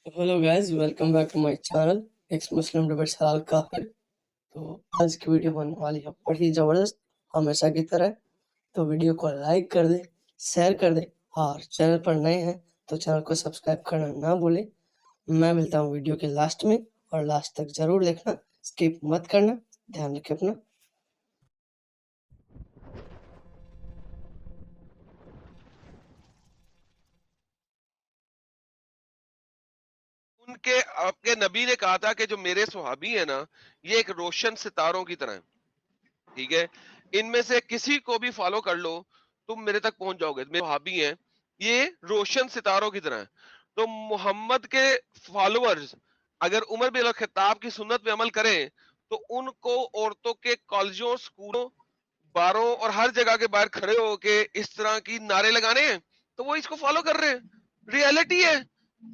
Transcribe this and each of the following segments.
Hello guys, welcome back to my channel ex Muslim debates हलाल काफिर। तो आज की वीडियो बनने वाली है बड़ी ज़बरदस्त हमेशा की तरह। तो वीडियो को लाइक कर दे, शेयर कर दे और चैनल पर नए हैं तो चैनल को सब्सक्राइब करना ना भूलें। मैं मिलता हूँ वीडियो के लास्ट में और लास्ट तक ज़रूर देखना, स्किप मत करना। ध्यान रखें अपना। उनके आपके नबी ने कहा था कि जो मेरे सुहाबी है ना, ये एक रोशन सितारों की तरह है। ठीक है, इनमें से किसी को भी फॉलो कर लो, तुम मेरे तक पहुंच जाओगे। मेरे सुहाबी हैं, ये रोशन सितारों की तरह है। तो मोहम्मद के फॉलोअर्स अगर उमर बिन खत्ताब की सुन्नत पे अमल करें तो उनको औरतों के कॉलेजों, स्कूलों, बारों और हर जगह के बाहर खड़े होके इस तरह की नारे लगाने हैं, तो वो इसको फॉलो कर रहे हैं। रियलिटी है,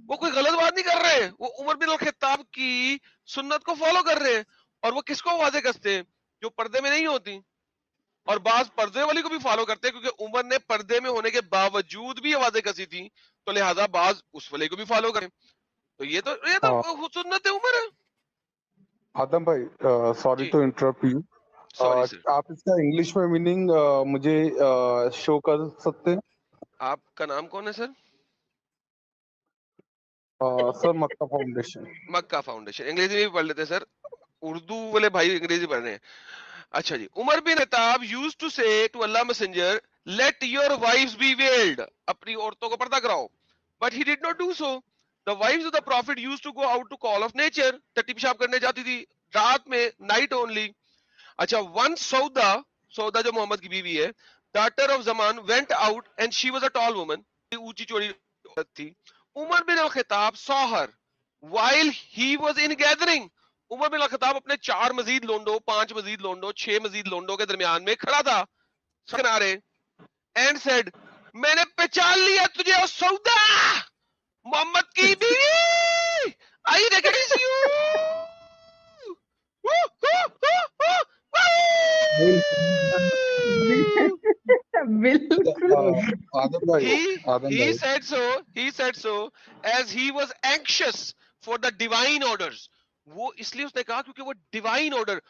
वो कोई गलत बात नहीं कर रहे, वो उमर बिन खत्ताब की सुन्नत को फॉलो कर रहे हैं। और वो किसको आवाजें कसते हैं? जो पर्दे में नहीं होती। और बाज पर्दे वाली को भी फॉलो करते हैं, क्योंकि उमर ने पर्दे में होने के बावजूद भी आवाजें कसी थी, तो लिहाजा बाज उस वाले को भी फॉलो करें। तो ये हाँ, तो सुन्नत उमर है आदम भाई, सॉरी जी। To interrupt you. Sorry sir. आप इसका इंग्लिश में मीनिंग मुझे शो कर सकते हैं? आपका नाम कौन है सर? सर, मक्का फाउंडेशन। मक्का फाउंडेशन। अंग्रेजी में भी पढ़ लेते हैं सर, उर्दू वाले भाई अंग्रेजी पढ़ रहे हैं। अच्छा जी। Umar bin Khattab used to say to Allah messenger, let your wives be veiled, अपनी औरतों को पर्दा कराओ। But he did not do so. The wives of the prophet used to go out to call of nature, टट्टी पेशाब करने जाती थी रात में, नाइट ओनली। अच्छा, वन सौदा, सौदा जो मोहम्मद की बीवी है, daughter of Zaman, went out and she was a tall woman, ऊंची चौड़ी औरत थी। Umar bin al Khattab saw her while he was in gathering. Umar bin al Khattab अपने 4 मजीद लोंडो, 5 मजीद लोंडो, 6 मजीद लोंडो के दरमियान में खड़ा था किनारे, एंड सेड, मैंने पहचान लिया तुझे ओ सौदा, मोहम्मद की बीवी, आई रिकॉग्नाइज यू। बिल्कुल। आदम भाई, he आदम he भाई, said so, he said so as he was anxious for the divine orders. वो इसलिए उसने कहा क्योंकि वो डिवाइन ऑर्डर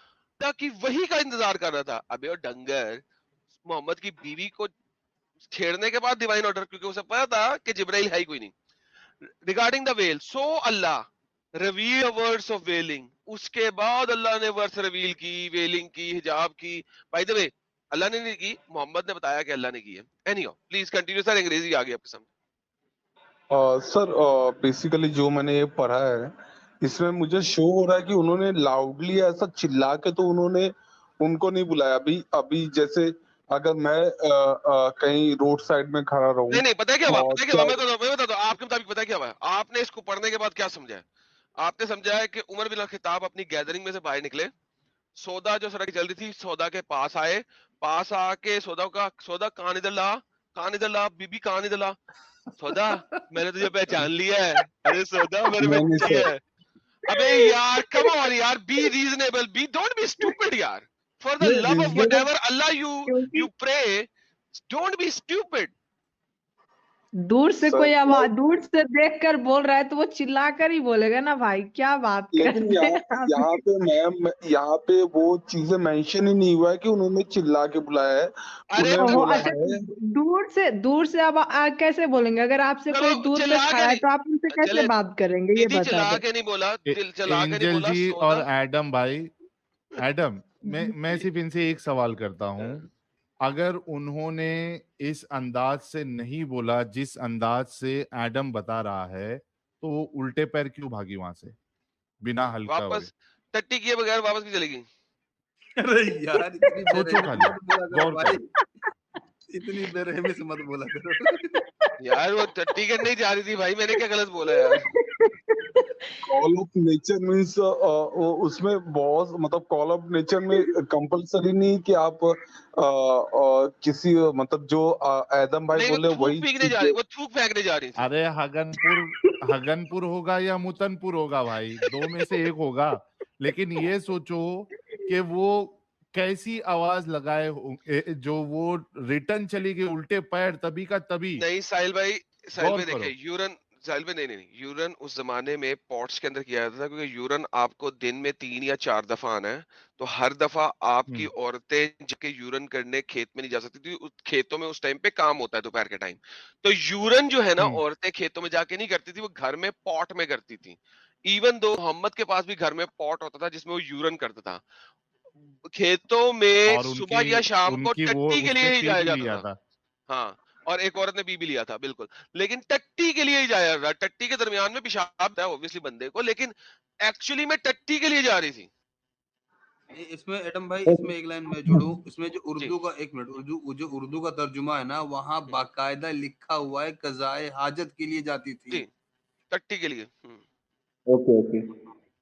की वही का इंतजार कर रहा था। अबे ओ डंगर, मोहम्मद की बीवी को छेड़ने के बाद डिवाइन ऑर्डर, क्योंकि उसे पता था कि जिब्राइल है ही कोई नहीं। Regarding the veil, so Allah reveal words of veiling, उसके बाद अल्लाह ने वर्ड्स रिवील की, वेलिंग की, हिजाब की। बाय द वे, अल्लाह ने नहीं की, मोहम्मद ने बताया कि अल्लाह ने की है। एनीहाउ, प्लीज कंटिन्यू सर, अंग्रेजी आ गई आपके सामने। सर, बेसिकली जो मैंने ये पढ़ा है, इसमें मुझे शो हो रहा है कि उन्होंने लाउडली ऐसा चिल्ला के तो उन्होंने उनको नहीं बुलाया। अभी अभी जैसे अगर मैं कहीं रोड साइड में खड़ा रहूं नहीं पता है क्या हुआ, और पता है क्या हुआ, क्या। मैं बता दो आपके मुताबिक पता है क्या हुआ। आपने इसको पढ़ने के बाद क्या समझा है? आपने समझा है कि उमर बिन खिताब अपनी गैदरिंग में से बाहर निकले, सौदा जो सड़क चल रही थी, सौदा के पास आए, पास आके सौदा कहां इधर ला बीबी, कहां इधर ला सौदा, मैंने तुझे पहचान लिया है। अरे सौदा, मैंने नहीं नहीं पहचान सर, लिया है। अबे यार, कम ऑन यार, be reasonable, be don't be stupid यार, फॉर द ये love of reasonable. Whatever Allah क्योंकि you pray, don't be stupid. दूर से सर कोई आवाज, दूर से देखकर बोल रहा है तो वो चिल्लाकर ही बोलेगा ना भाई, क्या बात कर लेकिन रहे यहाँ हैं आप। यहाँ पे मैम, यहाँ पे वो चीजें मेंशन ही नहीं हुआ है कि उन्होंने चिल्ला के बुलाया है। अरे उन्हें ओहो, बोला अच्छा, है। दूर से अब कैसे बोलेंगे? अगर आपसे चलो, कोई दूर पे चिल्ला के खड़ा है तो आप उनसे नहीं कैसे चले, बात करेंगे, ये दीदी बता चिल्ला दो। के नहीं बोला, दिल चला के नहीं एंजल बोला, जी और सौदा। एडम भाई, एडम, मैं सिर्फ इनसे एक सवाल करता हूं। अगर उन्होंने इस अंदाज से नहीं बोला जिस अंदाज से एडम बता रहा है, तो वो उल्टे पैर क्यों भागी वहां से बिना हल्का हुए? वापस टट्टी किए बगैर वापस भी चलेगी। अरे यार, इतनी सोचो बेरहमी से खाली, मत बोला करो गौर भाई, करो। इतनी बेरहमी से मत बोला करो। यार वो टट्टी करने ही जा रही थी भाई, मैंने क्या गलत बोला यार? कॉल ऑफ नेचर मीन्स उसमें बहुत, मतलब कॉल ऑफ नेचर में कंपलसरी नहीं कि आप किसी, मतलब जो एदम भाई नहीं, वो बोले थूक वही पीकने जा चीज। रही, वो थूक फेंकने जा रही थी। अरे हगनपुर होगा या मुतनपुर होगा भाई, दो में से एक होगा। लेकिन ये सोचो कि वो कैसी आवाज लगाए जो वो रिटर्न चली गई उल्टे पैर, तभी का तभी। नहीं साहिल भाई गौर देखिए, करो। यूरन, ساحل بھائی نہیں یورن اس زمانے میں پوٹس کے اندر کیا جاتا تھا کیونکہ یورن آپ کو دن میں 3 یا 4 دفعہ آنا ہے. تو ہر دفعہ آپ کی عورتیں جا کے یورن کرنے کھیت میں نہیں جا سکتی تھی. کھیتوں میں اس ٹائم پہ کام ہوتا ہے دوپہر کے ٹائم. تو یورن جو ہے نا عورتیں کھیتوں میں جا کے نہیں کرتی تھی, وہ گھر میں پاٹ میں کرتی تھی. ایون دو محمد کے پاس بھی گھر میں پاٹ ہوتا تھا جس میں وہ یورن کرتا تھا. کھیتوں میں اور صبح یا شام کو وہ ٹٹی کے اس لیے نے ہی پی جایا بھی جاتا لیا تھا. تھا. ہاں, اور ایک عورت نے پی بھی لیا تھا بالکل, لیکن ٹٹی کے لیے ہی جایا رہا. ٹٹی کے درمیان میں پیشاب ہے اوبویسلی بندے کو, لیکن ایکچولی میں ٹٹی کے لیے جا رہی تھی. اس میں ایڈم بھائی اس میں ایک لائن میں جوڑوں, اس میں جو جی اردو کا ایک منٹ جو اردو کا ترجمہ ہے نا وہاں باقاعدہ لکھا ہوا ہے قضائے حاجت کے لیے جاتی تھی. جی ٹٹی کے لیے. Okay okay.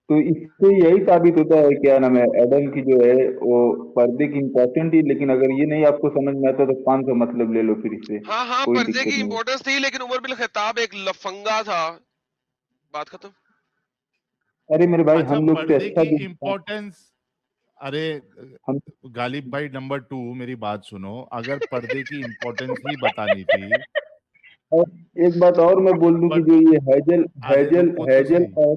تو اس سے یہی ثابت ہوتا ہے کیا نام ہے ایڈم کی جو ہے وہ پردے کی امپورٹنٹ ہی, لیکن اگر یہ نہیں آپ کو سمجھ میں آتا تو 500 مطلب لے لو پھر اس سے, ہاں ہاں کوئی پردے دقت کی نہیں. امپورٹنس تھی, لیکن عمر بن خطاب ایک لفنگا تھا. بات ختم. ارے میرے بھائی اچھا ہم لوگ سے پردے اچھا کی بھی امپورٹنس, ارے ہم غالب بھائی نمبر 2 میری بات سنو, اگر پردے کی امپورٹنس ہی بتانی تھی. اور ایک بات اور میں بول دوں کہ جو یہ ارے رکو تو ہیجل صحیح. اور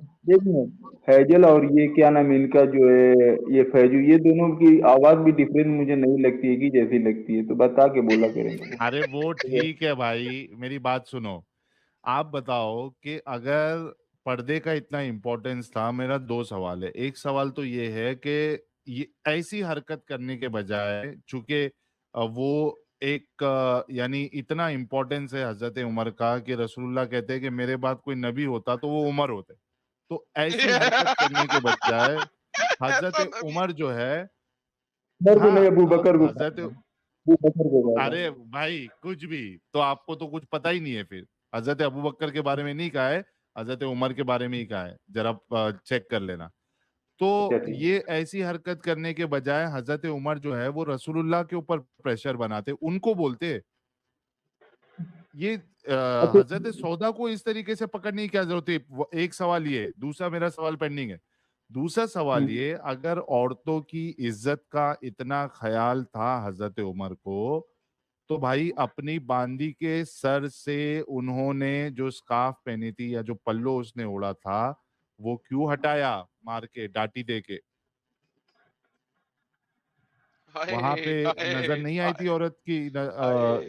ہیجل اور یہ کیا نام ہے ان کا جو ہے یہ فیجو, یہ دونوں کی آواز بھی ڈفرینٹ مجھے نہیں لگتی ہے کہ جیسی لگتی ہے, تو بتا کے بولا کریں گے. ارے وہ ٹھیک ہے بھائی, میری بات سنو. آپ بتاؤ کہ اگر پردے کا اتنا امپورٹنس تھا, میرا 2 سوال ہے. ایک سوال تو یہ ہے کہ یہ ایسی حرکت کرنے کے بجائے, چونکہ وہ ایک یعنی اتنا امپورٹنس ہے حضرت عمر کا کہ رسول اللہ کہتے ہیں کہ میرے بعد کوئی نبی ہوتا تو وہ عمر ہوتے. تو ایسی حرکت کرنے کے بجائے حضرت ایسا نبی. عمر جو ہے, عمر کو ہاں نہیں, ابو بکر کو, حضرت, ابو بکر کو کہا تھا. ارے بھائی کچھ بھی تو آپ کو تو کچھ پتہ ہی نہیں ہے. پھر حضرت ابوبکر کے بارے میں نہیں کہا ہے, حضرت عمر کے بارے میں ہی کہا ہے, ذرا چیک کر لینا. تو اچھا ٹھیک. یہ ایسی حرکت کرنے کے بجائے حضرت عمر جو ہے وہ رسول اللہ کے اوپر پریشر بناتے, ان کو بولتے. یہ حضرت سودا کو اس طریقے سے پکڑنے کی کیا ضرورت ہے. ایک سوال یہ, دوسرا میرا سوال پینڈنگ ہے. دوسرا سوال یہ, اگر عورتوں کی عزت کا اتنا خیال تھا حضرت عمر کو, تو بھائی اپنی باندی کے سر سے انہوں نے جو سکارف پہنی تھی یا جو پلو اس نے اوڑا تھا وہ کیوں ہٹایا مار کے, ڈاٹی دے کے؟ وہاں پہ نظر نہیں آئی تھی عورت کی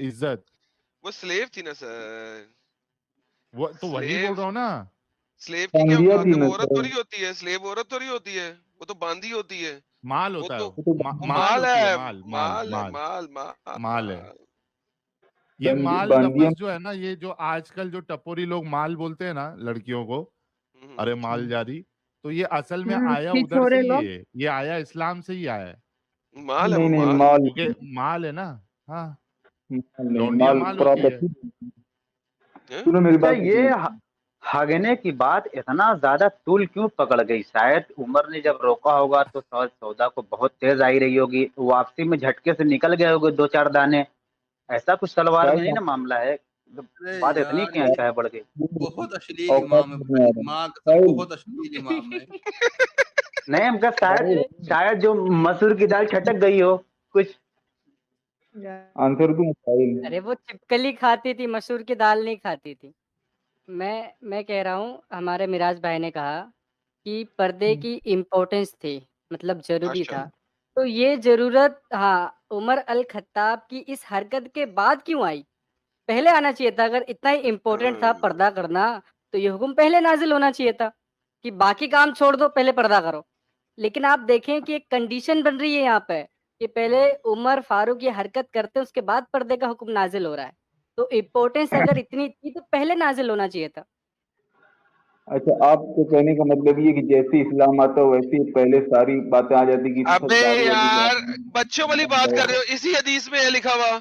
عزت؟ وہ سلیو تھی نا سر, وہ تو وہی بول رہا ہوں نا. سلیو کی کیا باندیا بات تھی ہے, نا وہ عورت سر, تھوڑی ہوتی ہے, سلیو عورت تھوڑی ہوتی ہے, وہ تو باندھی ہوتی ہے. مال وہ ہوتا ہے, تو مال مال ہوتی ہے, ہے, مال مال مال ہے, مال مال مال ہے. یہ مال باندیا لفظ جو ہے نا, یہ جو آج کل جو ٹپوری لوگ مال بولتے ہیں نا لڑکیوں کو, ارے مال جاری, تو یہ اصل میں آیا ادھر سے چھوڑے ہی لوگ. ہے, یہ آیا اسلام سے ہی آیا ہے, مال ہے, وہ نہیں مال. مال کیونکہ مال ہے نا. ہاں, نہیں, لونڈیاں مال مال ہوتی ہے. پراپرٹی. سنو میری اچھا بات تو یہ سنو. ہگنے کی بات اتنا زیادہ طول کیوں پکڑ گئی؟ شاید عمر نے جب روکا ہوگا تو سودا کو بہت تیز آئی رہی ہوگی, واپسی میں جھٹکے سے نکل گئے ہوگے 2-4 دانے. ایسا کچھ سلوار میں نہیں نا معاملہ ہے, ارے بات اتنی یار کیا یہ کیا بڑھ گئی؟ بہت اشلیل اوقات امام ہے نہیں بھائی, آ رہا ماں قسم ساحل, بہت اشلیل امام ہے. نہیں ہم کہا ساحل شاید جو مسور کی دال چھٹک گئی ہو کچھ. آنسر دوں ساحل. ارے وہ چپکلی کھاتی تھی, مسور کی دال نہیں کھاتی تھی. میں کہہ رہا ہوں, ہمارے میراج بھائی نے کہا کہ پردے کی امپورٹنس تھی, مطلب ضروری اچھا, تھا. تو یہ ضرورت ہاں عمر الخطاب کی اس حرکت کے بعد کیوں آئی؟ پہلے آنا چاہیے تھا. اگر اتنا ہی امپورٹنٹ تھا پردہ کرنا تو یہ حکم پہلے نازل ہونا چاہیے تھا کہ باقی کام چھوڑ دو, پہلے پردہ کرو. لیکن آپ دیکھیں کہ ایک کنڈیشن بن رہی ہے یہاں پہ کہ پہلے عمر فاروق یہ حرکت کرتے ہیں, اس کے بعد پردے کا حکم نازل ہو رہا ہے. تو امپورٹنس اگر اتنی تھی تو پہلے نازل ہونا چاہیے تھا. اچھا, آپ کو کہنے کا مطلب یہ کہ جیسے اسلام آتا ہے ویسے پہلے ساری باتیں آ جاتی کہ ابے دارو والی یار بات. بچوں والی بات کر رہے ہو. اسی حدیث میں ہے لکھا ہوا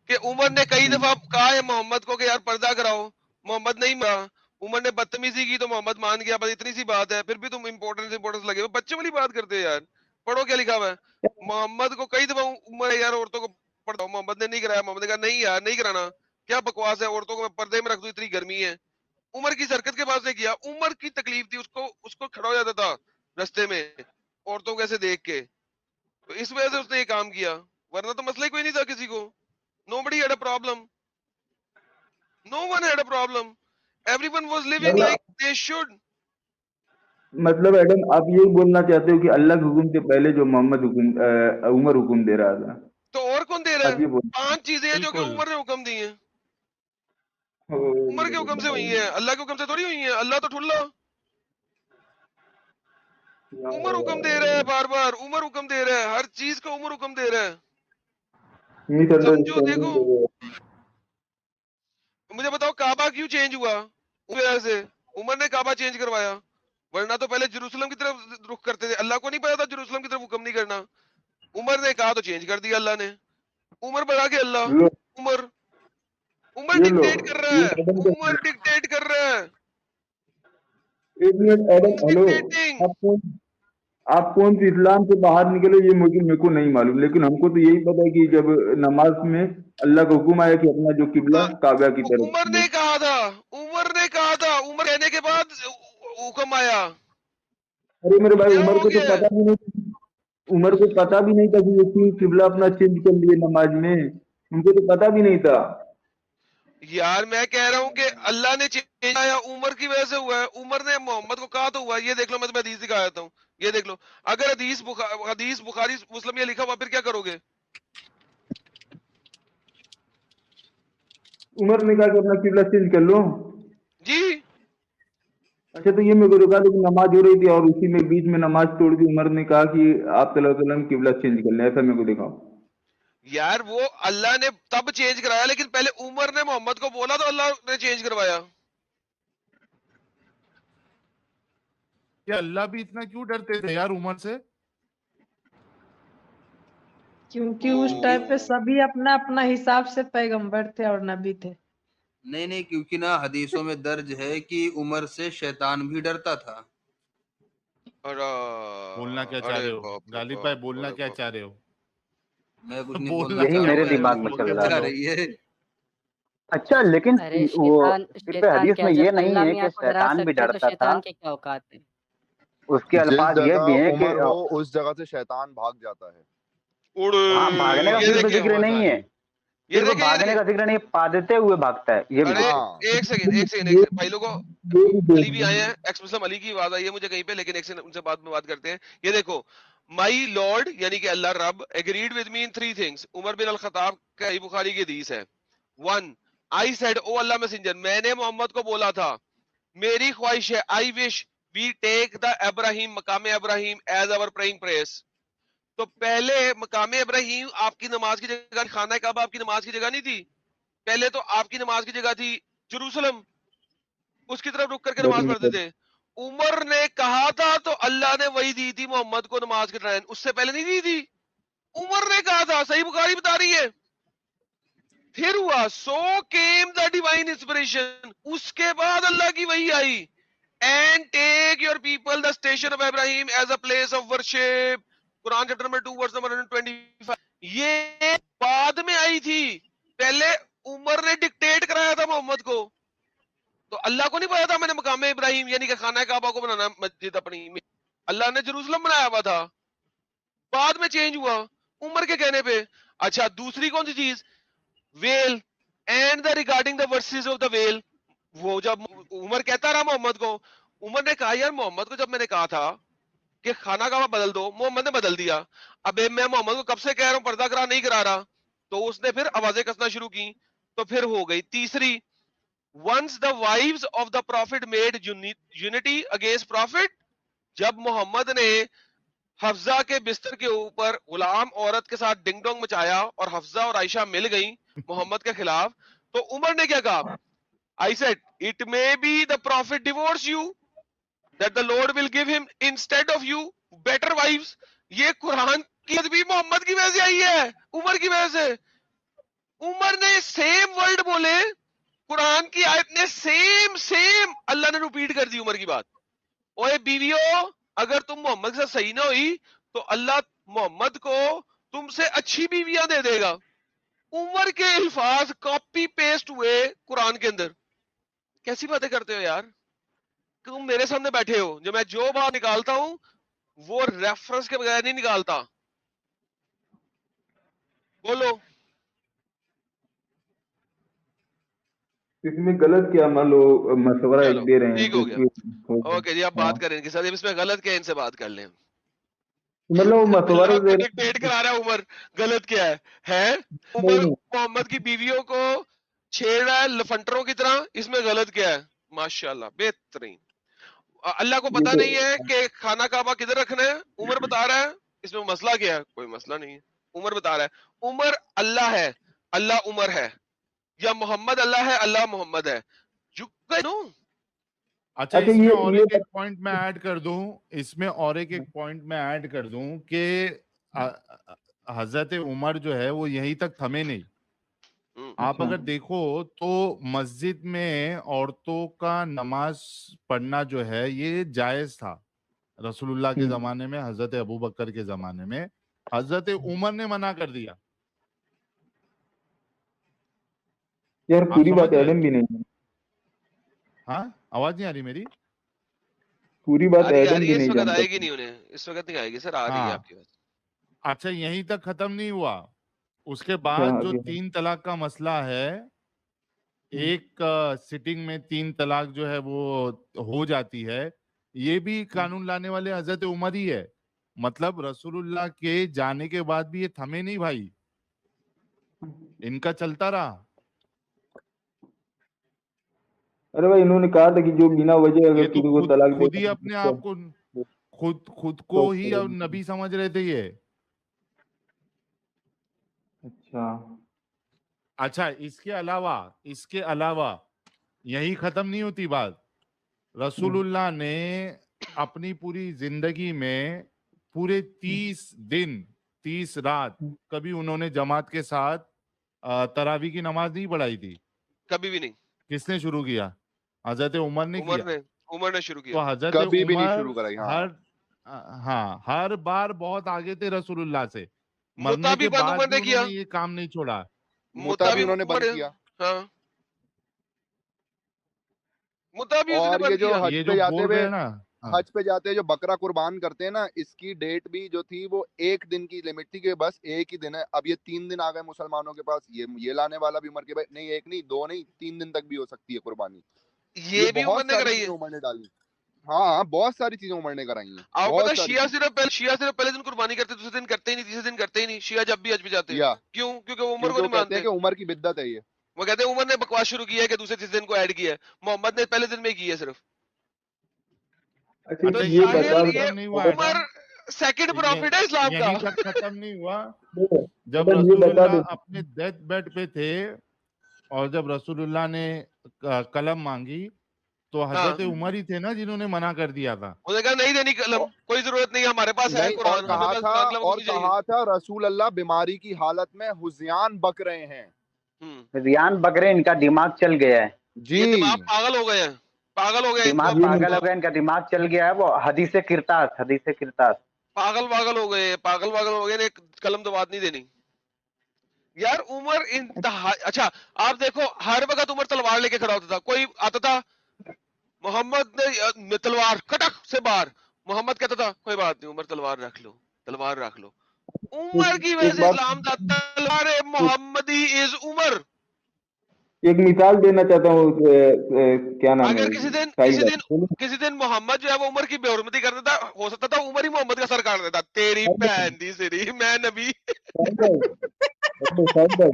کہ عمر نے کئی دفعہ کہا ہے محمد کو کہ یار پردہ کراؤ, محمد نہیں مانا. عمر نے بدتمیزی کی تو محمد مان گیا, بس اتنی سی بات ہے. پھر بھی تم امپورٹنس لگے ہو, بچوں والی بات کرتے ہو یار. پڑھو کیا لکھا ہوا ہے. محمد کو کئی دفعہ عمر یار عورتوں کو پڑھاؤ, محمد نے نہیں کرایا. محمد نے کہا نہیں یار نہیں کرانا, کیا بکواس ہے, عورتوں کو میں پردے میں رکھ دوں, اتنی گرمی ہے. عمر کی حرکت کے بعد نے کیا, عمر کی تکلیف تھی, اس کو کھڑا ہو جاتا تھا رستے میں عورتوں کو ایسے دیکھ کے, تو اس وجہ سے اس نے یہ کام کیا, ورنہ تو مسئلہ کوئی نہیں تھا کسی کو. Nobody had a problem. No one had a problem. Everyone was living like they should. मतलब एडम आप ये बोलना चाहते हो कि अल्लाह के हुक्म से पहले जो उमर हुक्म दे रहा था, तो और कौन दे रहा आप है? ये बोल 5 चीजें हैं जो कि बिल्कुल। उमर ने हुक्म दी हैं। ओ, उमर के हुक्म से हुई हैं, अल्लाह के हुक्म से थोड़ी हुई हैं। अल्लाह तो ठुल्ला। उमर हुक्म दे रहा है, बार बार उमर हुक्म दे रहा है, हर चीज को उमर हुक्म दे रहा है। समझो, देखो, मुझे बताओ काबा क्यों चेंज हुआ? उमर से। उमर ने काबा चेंज करवाया, वरना तो पहले जेरूसलम की तरफ रुख करते थे। अल्लाह को नहीं पता था जेरूसलम की तरफ हुक्म नहीं करना। उमर ने कहा तो चेंज कर दिया अल्लाह ने। उमर बढ़ा के अल्लाह। लो उमर उमर ये लो, डिक्टेट कर रहा ये है। एडम का उमर डिक्टेट कर रहा है। एक minute Adam, Umar hello, dictating. आप कौन सी इस्लाम से बाहर निकले ये मुझे मेरे को नहीं मालूम, लेकिन हमको तो यही पता है कि जब नमाज में अल्लाह का हुक्म आया कि अपना जो किबला काबा की तरफ उमर ने कहा था, उमर ने कहा था, उमर कहने के बाद हुक्म आया। अरे मेरे भाई क्या उमर हो को तो गया? पता भी नहीं, उमर को पता भी नहीं था कि ये क्यों किबला अपना चेंज कर लिए नमाज में, उनको तो पता भी नहीं था। यार मैं कह रहा हूँ कि अल्लाह ने चेंज आया, उमर की वजह से हुआ है। उमर ने मोहम्मद को कहा तो हुआ। ये देख लो, मैं तुम्हें हदीस दिखा देता हूँ। ये देख लो, अगर हदीस बुखारी मुस्लिम ये लिखा हुआ, फिर क्या करोगे? उमर ने कहा कि अपना किबला चेंज कर लो। जी, अच्छा, तो ये मेरे को रुका, लेकिन नमाज हो रही थी और उसी में बीच में नमाज तोड़ दी, उमर ने कहा कि आप सल्लल्लाहु अलैहि वसल्लम किबला चेंज कर लें, ऐसा मेरे को दिखाओ। यार वो अल्लाह ने तब चेंज कराया, लेकिन पहले उमर ने मोहम्मद को बोला तो अल्लाह ने चेंज करवाया। क्या अल्लाह भी इतना क्यों डरते थे यार उमर से? क्योंकि उस टाइम पे सभी अपना अपना हिसाब से पैगंबर थे और नबी थे। नहीं नहीं, क्योंकि ना हदीसों में दर्ज है कि उमर से शैतान भी डरता था। बोलना क्या चाह अरे रहे हो बाप रे गालिब बाप, भाई? बोलना अरे क्या बाप। चाह रहे हो? मैं कुछ नहीं बोलना बोलना यही चाह रहा मेरे हूँ, दिमाग एडम में बोल चल के रहा जा है। रही है। अच्छा, लेकिन अरे वो शैतान इस पे शैतान हदीस क्या, में जब ये नहीं अल्लाह है मियाँ कि को डरा शैतान भी सकते हैं तो डरता था। शैतान के क्या औकात है? उसके जिस अल्फाज ये भी जगह हैं कि उमर हो उस जगह से शैतान भाग जाता है। हाँ, भागने का ये सिर्फ देखिए, जिक्र नहीं है, ये सिर्फ देखिए, ये भागने देखिए। का जिक्र नहीं, पादते हुए भागता है, ये भी अरे देखो। हाँ, एक सेकंड, एक सेकंड, एक ये सेकंड भाई लोगों, ये भी देख अली भी आए हैं, एक्स मुस्लिम अली की आवाज आई है मुझे कहीं पे, लेकिन एक सेकंड उनसे बाद में बात करते हैं। ये देखो, माई लॉर्ड यानी कि अल्लाह रब agreed with me in 3 things. Umar bin al Khattab का सही बुखारी की हदीस है। 1, I said O Allah messenger, मैंने मोहम्मद को बोला था, मेरी ख्वाहिश है, I wish we take the Ibrahim Maqam Ibrahim as our praying place. तो पहले मकाम इब्राहिम आपकी नमाज की जगह, खाना काबा आपकी नमाज की जगह नहीं थी। पहले तो आपकी नमाज की जगह थी जेरूसलम, उसकी तरफ रुक करके नमाज पढ़ते थे। उमर ने कहा था तो अल्लाह ने वही दी थी मोहम्मद को नमाज के टाइम, उससे पहले नहीं दी थी। उमर ने कहा था, सही बुखारी बता रही है। फिर हुआ so came the divine inspiration, उसके बाद अल्लाह की वही आई, and take your people the station of Ibrahim as a place of worship. Quran chapter number 2 verse number 125। ये बाद में आई थी, पहले उमर ने डिक्टेट कराया था मोहम्मद को। तो अल्लाह को नहीं पता था मैंने मकाम इब्राहिम यानी कि खाना काबा को बनाना मस्जिद अपनी में। अल्लाह ने जेरूसलम बनाया हुआ था, बाद में चेंज हुआ उमर के कहने पे। अच्छा, दूसरी कौन सी चीज? Well and the regarding the versus of the well. वो जब उमर कहता रहा मोहम्मद को, उमर ने कहा यार मोहम्मद को जब मैंने कहा था कि खाना काबा बदल दो, मोहम्मद ने बदल दिया। अब मैं मोहम्मद को कब से कह रहा हूं पर्दा करा, नहीं करा रहा, तो उसने फिर आवाजें कसना शुरू की, तो फिर हो गई। तीसरी, once the wives of the prophet made unity against prophet, जब मोहम्मद ने हफ्जा के बिस्तर के ऊपर गुलाम औरत के साथ डिंग डोंग मचाया और हफ्जा और आयशा मिल गई मोहम्मद के खिलाफ, तो उमर ने क्या कहा? I said it may be the prophet divorce you, that the Lord will give him instead of you better wives। ये कुरान की भी मोहम्मद की वजह से आई है, उमर की वजह से। उमर ने सेम वर्ड बोले, कुरान की आयत ने सेम सेम अल्लाह ने रिपीट कर दी उमर की बात। ओए बीवियों, अगर तुम मोहम्मद के साथ सही ना हुई तो अल्लाह मोहम्मद को तुमसे अच्छी बीवियां दे देगा। उमर के अल्फाज कॉपी पेस्ट हुए कुरान के अंदर। कैसी बातें करते हो यार? तुम मेरे सामने बैठे हो, जो मैं जो बात निकालता हूं वो रेफरेंस के बगैर नहीं निकालता। बोलो। इसमें गलत क्या, मान लो मशवरा चलो एक दे रहे हैं ठीक तो हो गया, इसमें ओके जी, आप हाँ, बात करें इनके साथ, इसमें गलत क्या है इनसे बात कर लें। मतलब वो मशवरा बिल्ला दे को रहे डिक्टेट करा रहा है उमर, गलत क्या है हैं। उमर नहीं, मोहम्मद की बीवियों को छेड़ रहा है लफंटरों की तरह, इसमें गलत क्या है। माशाल्लाह बेहतरीन। अल्लाह को ये पता तो नहीं है कि खाना काबा किधर रखना है, उमर बता रहा है, इसमें मसला क्या है, कोई मसला नहीं है। उमर बता रहा है उमर अल्लाह है, अल्लाह उमर है, या मोहम्मद अल्लाह है, अल्लाह मोहम्मद है। You guys know? अच्छा, अच्छा इसमें ये और ये एक पॉइंट मैं ऐड कर दूं, इसमें और एक पॉइंट मैं ऐड कर दूं कि हजरत उमर जो है वो यहीं तक थमे नहीं। आप अगर देखो तो मस्जिद में औरतों का नमाज पढ़ना जो है ये जायज था रसूलुल्लाह के जमाने में, हजरत अबू बकर के जमाने में। हजरत उमर ने मना कर दिया। यार आप पूरी समझ बात रहे एडम हैं? भी नहीं है, हाँ, आवाज नहीं आ रही मेरी? पूरी बात आ एडम रही भी है, इस नहीं वक्त जानता आएगी था। नहीं, उन्हें इस वक्त नहीं आएगी सर, आ रही है हाँ, आपकी बात। अच्छा, यहीं तक खत्म नहीं हुआ। उसके अच्छा बाद जो आगे 3 तलाक का मसला है, एक सिटिंग में 3 तलाक जो है वो हो जाती है, ये भी कानून लाने वाले हजरत उमर ही है। मतलब रसूलुल्लाह के जाने के बाद भी ये थमे नहीं भाई, इनका चलता रहा। अरे भाई इन्होंने कहा था कि जो बिना वजह ये अगर तो किसी को खुद तलाक खुद ही देगा अपने आप को खुद तो को ही अब नबी समझ रहे थे ये। अच्छा अच्छा, इसके अलावा यही खत्म नहीं होती बात। रसूलुल्लाह ने अपनी पूरी जिंदगी में पूरे 30 दिन 30 रात कभी उन्होंने जमात के साथ तरावी की नमाज नहीं पढ़ाई थी। कभी भी नहीं। किसने शुरू किया? हजरत उमर ने किया। उमर ने शुरू तो किया। हजरत कभी भी नहीं उमर शुरू कराई। हाँ, हर बार बहुत आगे थे रसूलुल्लाह से। मरने के मुताबिक बंद बाद उमर भी ने किया, उन्होंने ये काम नहीं छोड़ा। मुता भी मुताबिक उन्होंने बंद उमर, किया। हाँ मुताबिक उसने और ये बंद जो किया। हज ये पे जो जाते बोल हुए रहे हैं ना, हाँ, हज पे जाते हैं जो बकरा कुर्बान करते हैं ना, इसकी डेट भी जो थी वो 1 दिन की लिमिट थी कि बस 1 ही दिन है। अब ये 3 दिन आ गए मुसलमानों के पास, ये लाने वाला भी उमर के भाई नहीं, 1 नहीं 2 नहीं 3 दिन तक भी हो सकती है कुर्बानी। ये भी उमर बहुत ने सारी कराई चीजें है। उमर ने डाली। हाँ, बहुत सारी चीजें उमर ने कराई हैं, आपको पता बहुत है, सारी शिया चीजें। सिर्फ पहले दिन कुर्बानी करते, दूसरे दिन करते ही नहीं, तीसरे दिन करते ही नहीं। शिया जब भी हज पे जाते हैं, या क्यों? क्योंकि वो उमर क्योंकि को वो नहीं कहते हैं मानते। कि उमर की बिद्दत है ये। वो कहते हैं उमर ने बकवास शुरू किया है कि दूसरे तीसरे दिन को ऐड किया है, मोहम्मद ने पहले दिन में की है सिर्फ। अच्छा तो ये यहीं बता जाहिर तक ये खत्म नहीं हुआ उमर एडम। सेकंड प्रॉफिट है इस्लाम का। यहीं तक खत्म नहीं हुआ। दो जब ये बता रसूलुल्लाह दो अपने डेथ बेड पे थे और जब रसूलुल्लाह ने कलम मांगी तो हाँ, हजरत उमर ही थे ना जिन्होंने मना कर दिया था। उसने कहा नहीं देनी कलम, कोई जरूरत नहीं, हमारे पास है नहीं, और कुरान, हमें कहा बस था कलम नहीं चाहिए। और कहा था रसूल अल्लाह बीमारी की हालत में हुज़ियान बक रहे हैं। रियान बकरे, इनका दिमाग चल गया है, ये दिमाग जी, पागल हो गए हैं, पागल हो गया इनको। दिमाग पागल हो गया, इनका दिमाग चल गया है। वो हदीसे किरतास पागल हो गए, पागल हो गए ने कलम तो बात नहीं देनी यार। उमर इंतहा, अच्छा आप देखो हर वक्त उमर तलवार लेके खड़ा होता था। कोई आता था, मोहम्मद ने तलवार कटक से बाहर, मोहम्मद कहता था कोई बात नहीं उमर तलवार रख लो, तलवार रख लो। उमर की वजह एक से बात इस्लाम था, तलवार मोहम्मदी इज उमर। एक मिसाल देना चाहता हूँ क्या नाम है अगर साहिल भाई किसी दिन मोहम्मद जो है वो उमर की बेहुरमती करता था, हो सकता था उमर ही मोहम्मद का सर काट देता। तेरी बहन दी सिरी, मैं नबी। साहिल भाई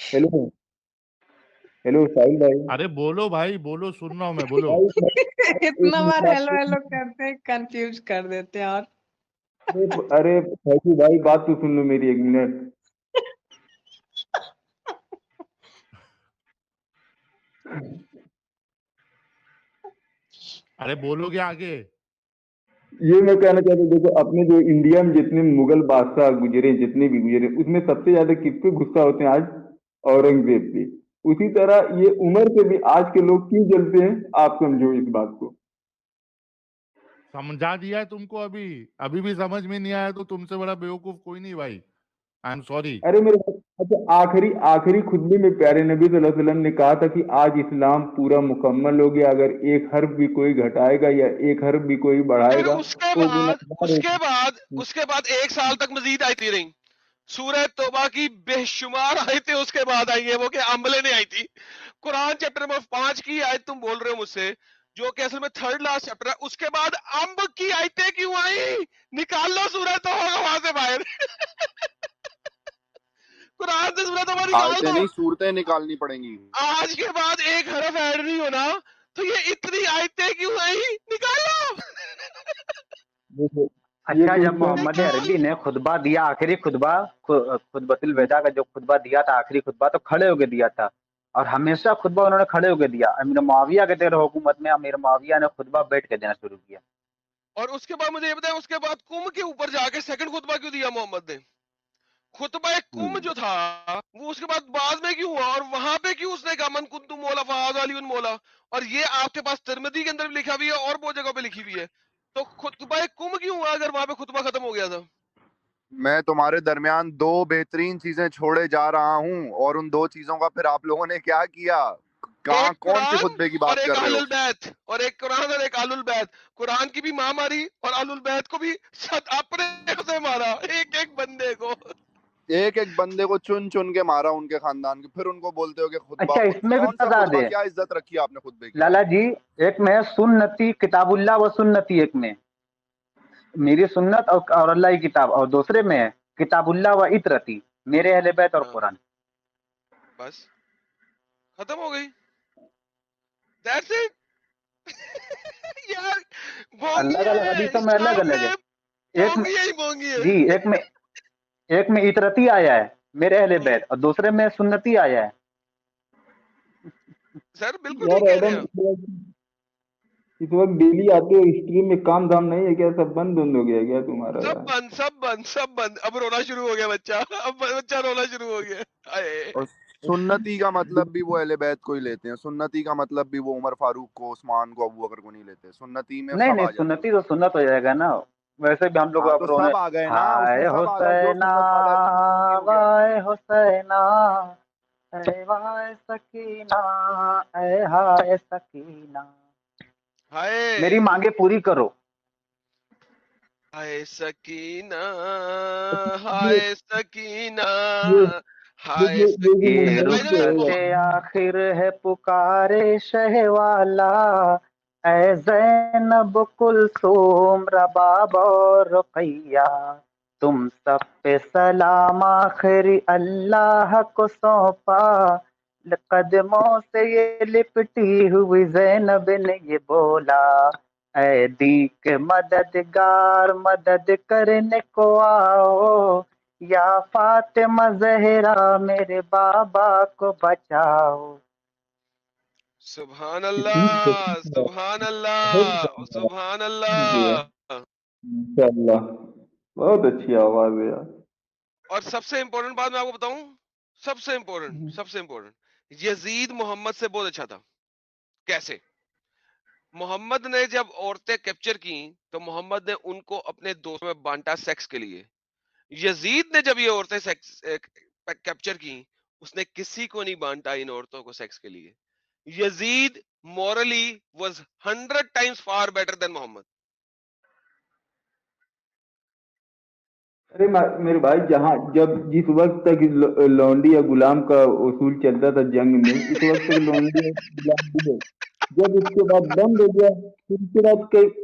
हेलो हेलो साहिल भाई अरे बोलो भाई, बोलो, सुन रहा हूँ मैं, बोलो। इतना बार हेलो हेलो करते हैं, कंफ्यूज कर देते हैं। और अरे फैजू भाई बात तो सुन लो मेरी 1 मिनट। अरे बोलो क्या आगे? ये मैं कहना चाहता हूँ, देखो अपने जो इंडिया में जितने मुगल बादशाह गुजरे, जितने भी गुजरे, उसमें सबसे ज्यादा किस पे गुस्सा होते हैं आज? औरंगजेब पे। उसी तरह ये उमर पे भी आज के लोग क्यों जलते हैं, आप समझो इस बात को। समझा दिया है तुमको, अभी भी समझ में नहीं आया तो तुमसे बड़ा बेवकूफ कोई नहीं भाई। I am sorry. अरे मेरे अच्छा आखिरी खुतबे में प्यारे नबी सल्लल्लाहु अलैहि वसल्लम ने कहा था कि आज इस्लाम पूरा मुकम्मल हो गया, अगर एक हर्फ भी कोई घटाएगा या एक हर्फ भी कोई फिर बढ़ाएगा उसके तो बाद 1 साल तक मजीद आयतें रही। سورہ توبہ کی بے شمار آیتیں اس کے بعد آئی ہیں، وہ کہ عملے نے آئی تھی. قرآن چیپٹر نمبر 5 کی آیت تم بول رہے ہو مجھ سے، جو کہ اصل میں تھرڈ لاسٹ چیپٹر ہے، اس کے بعد امب کی آیتیں کیوں آئی؟ نکال لو سورہ توبہ کو وہاں سے باہر. قرآن سے سورہ توبہ نکال آیتیں دو. نہیں صورتیں نکالنی پڑیں گی. آج کے بعد ایک حرف ایڈ نہیں ہونا، تو یہ اتنی آیتیں کیوں آئی؟ نکال لو. اچھا جب محمد عربی نے خطبہ دیا، آخری خطبہ، خطبۃ الوداع کا جو خطبہ دیا تھا، آخری خطبہ تو کھڑے ہو کے دیا تھا، اور ہمیشہ خطبہ انہوں نے کھڑے ہو کے دیا. امیر معاویہ کے دور حکومت میں امیر معاویہ نے خطبہ بیٹھ کے دینا شروع کیا. اور اس کے بعد مجھے یہ بتائیں، اس کے بعد کم کے اوپر جا کے سیکنڈ خطبہ کیوں دیا محمد نے؟ خطبہ کم جو تھا وہ اس کے بعد میں کیوں ہوا، اور وہاں پہ کیوں اس نے کہا من کنتم مولا فہذا علی مولا؟ اور یہ آپ کے پاس ترمذی کے اندر بھی لکھا ہوئی ہے اور بہت جگہ پہ لکھی ہوئی ہے. تو خطبہ کم کیوں ہوا اگر وہاں پہ خطبہ ختم ہو گیا تھا؟ میں تمہارے درمیان دو بہترین چیزیں چھوڑے جا رہا ہوں، اور ان دو چیزوں کا پھر آپ لوگوں نے کیا کیا؟ کہاں ایک کون سی قرآن خطبے کی اور بات ایک کر رہے اہل ہو؟ البیت، اور ایک قرآن اور ایک اہل البیت. قرآن کی بھی ماں ماری اور اہل البیت کو بھی اپنے سے مارا، ایک ایک بندے کو. ایک ایک بندے کو چن چن کے مارا ان کے خاندان کے، پھر ان کو بولتے ہو کہ خطبہ. اچھا اس میں بھی کون سا بتا خطبہ، دیں کیا عزت رکھی آپ نے خطبے کی؟ لالا جی، ایک میں سنتی کتاب اللہ و سنتی، ایک میں میری سنت اور اللہ کی کتاب، اور دوسرے میں کتاب اللہ و اطرتی، میرے اہل بیت اور قرآن. بس ختم ہو گئی. That's it. یار الگ بھونگی الگ ہے حدیثوں میں الگ اسلام الگ میں، ہے. ایک میں بھونگی ہے ہی بھونگی ہے. جی ایک میں اطرتی آیا ہے میرے اہل بیت، اور دوسرے میں سنتی آیا ہے. سر بالکل یار ٹھیک کہہ رہے ایڈم، ہیں. اس وقت ڈیلی آتے ہو، ہسٹری میں کام دھام نہیں ہے کیا؟ سب بند ہو گیا کیا تمہارا سب یار؟ بند سب بند سب بند. اب رونا شروع ہو گیا بچہ، اب بچہ رونا شروع ہو گیا. اور سنتی کا مطلب بھی وہ اہل بیت کو ہی لیتے ہیں، سنتی کا مطلب بھی وہ عمر فاروق کو، عثمان کو، ابو بکر کو نہیں لیتے. سنتی میں نہیں سب نہیں، آ جاتے سنتی ہیں. تو سنت ہو جائے گا نا. ویسے بھی ہم لوگ ہاں اب تو رونے، سب آ گئے نا، اس میں ہائے سب آ گئے. جو حسینا سنت والا ہے وہ سنتی ہو گیا. وائے حسینا، اے وائے سکینہ، اے ہائے سکینہ، ہائے میری مانگے پوری کرو. ہائے سکینہ، ہائے سکینہ، ہائے یہ سکینہ. بھائی جان رخصت آخر ہے پکارے شہ والا، اے زینب کلثوم رباب اور رقیہ، تم سب پہ سلام آخری اللہ کو سونپا، قدموں سے یہ لپٹی ہوئی زینب نے یہ بولا، اے دی کے مددگار مدد کرنے کو آؤ، یا فاطمہ زہرا میرے بابا کو بچاؤ. سبحان اللہ، سبحان اللہ، سبحان اللہ. انشاءاللہ بہت اچھی آواز ہے یار. اور سب سے امپورٹنٹ بات میں آپ کو بتاؤں، سب سے امپورٹنٹ، یزید محمد سے بہت اچھا تھا. کیسے؟ محمد نے جب عورتیں کیپچر کی تو محمد نے ان کو اپنے دوستوں میں بانٹا سیکس کے لیے. یزید نے جب یہ عورتیں کیپچر کی، اس نے کسی کو نہیں بانٹا ان عورتوں کو سیکس کے لیے. یزید morally was 100 times far better than محمد. ارے میرے بھائی، جس وقت تک لونڈی یا غلام کا اصول چلتا تھا جنگ میں، اس وقت تک لونڈی یا غلام بھی ہے. جب اس کے بعد بند ہو گیا، پھر اس کے بعد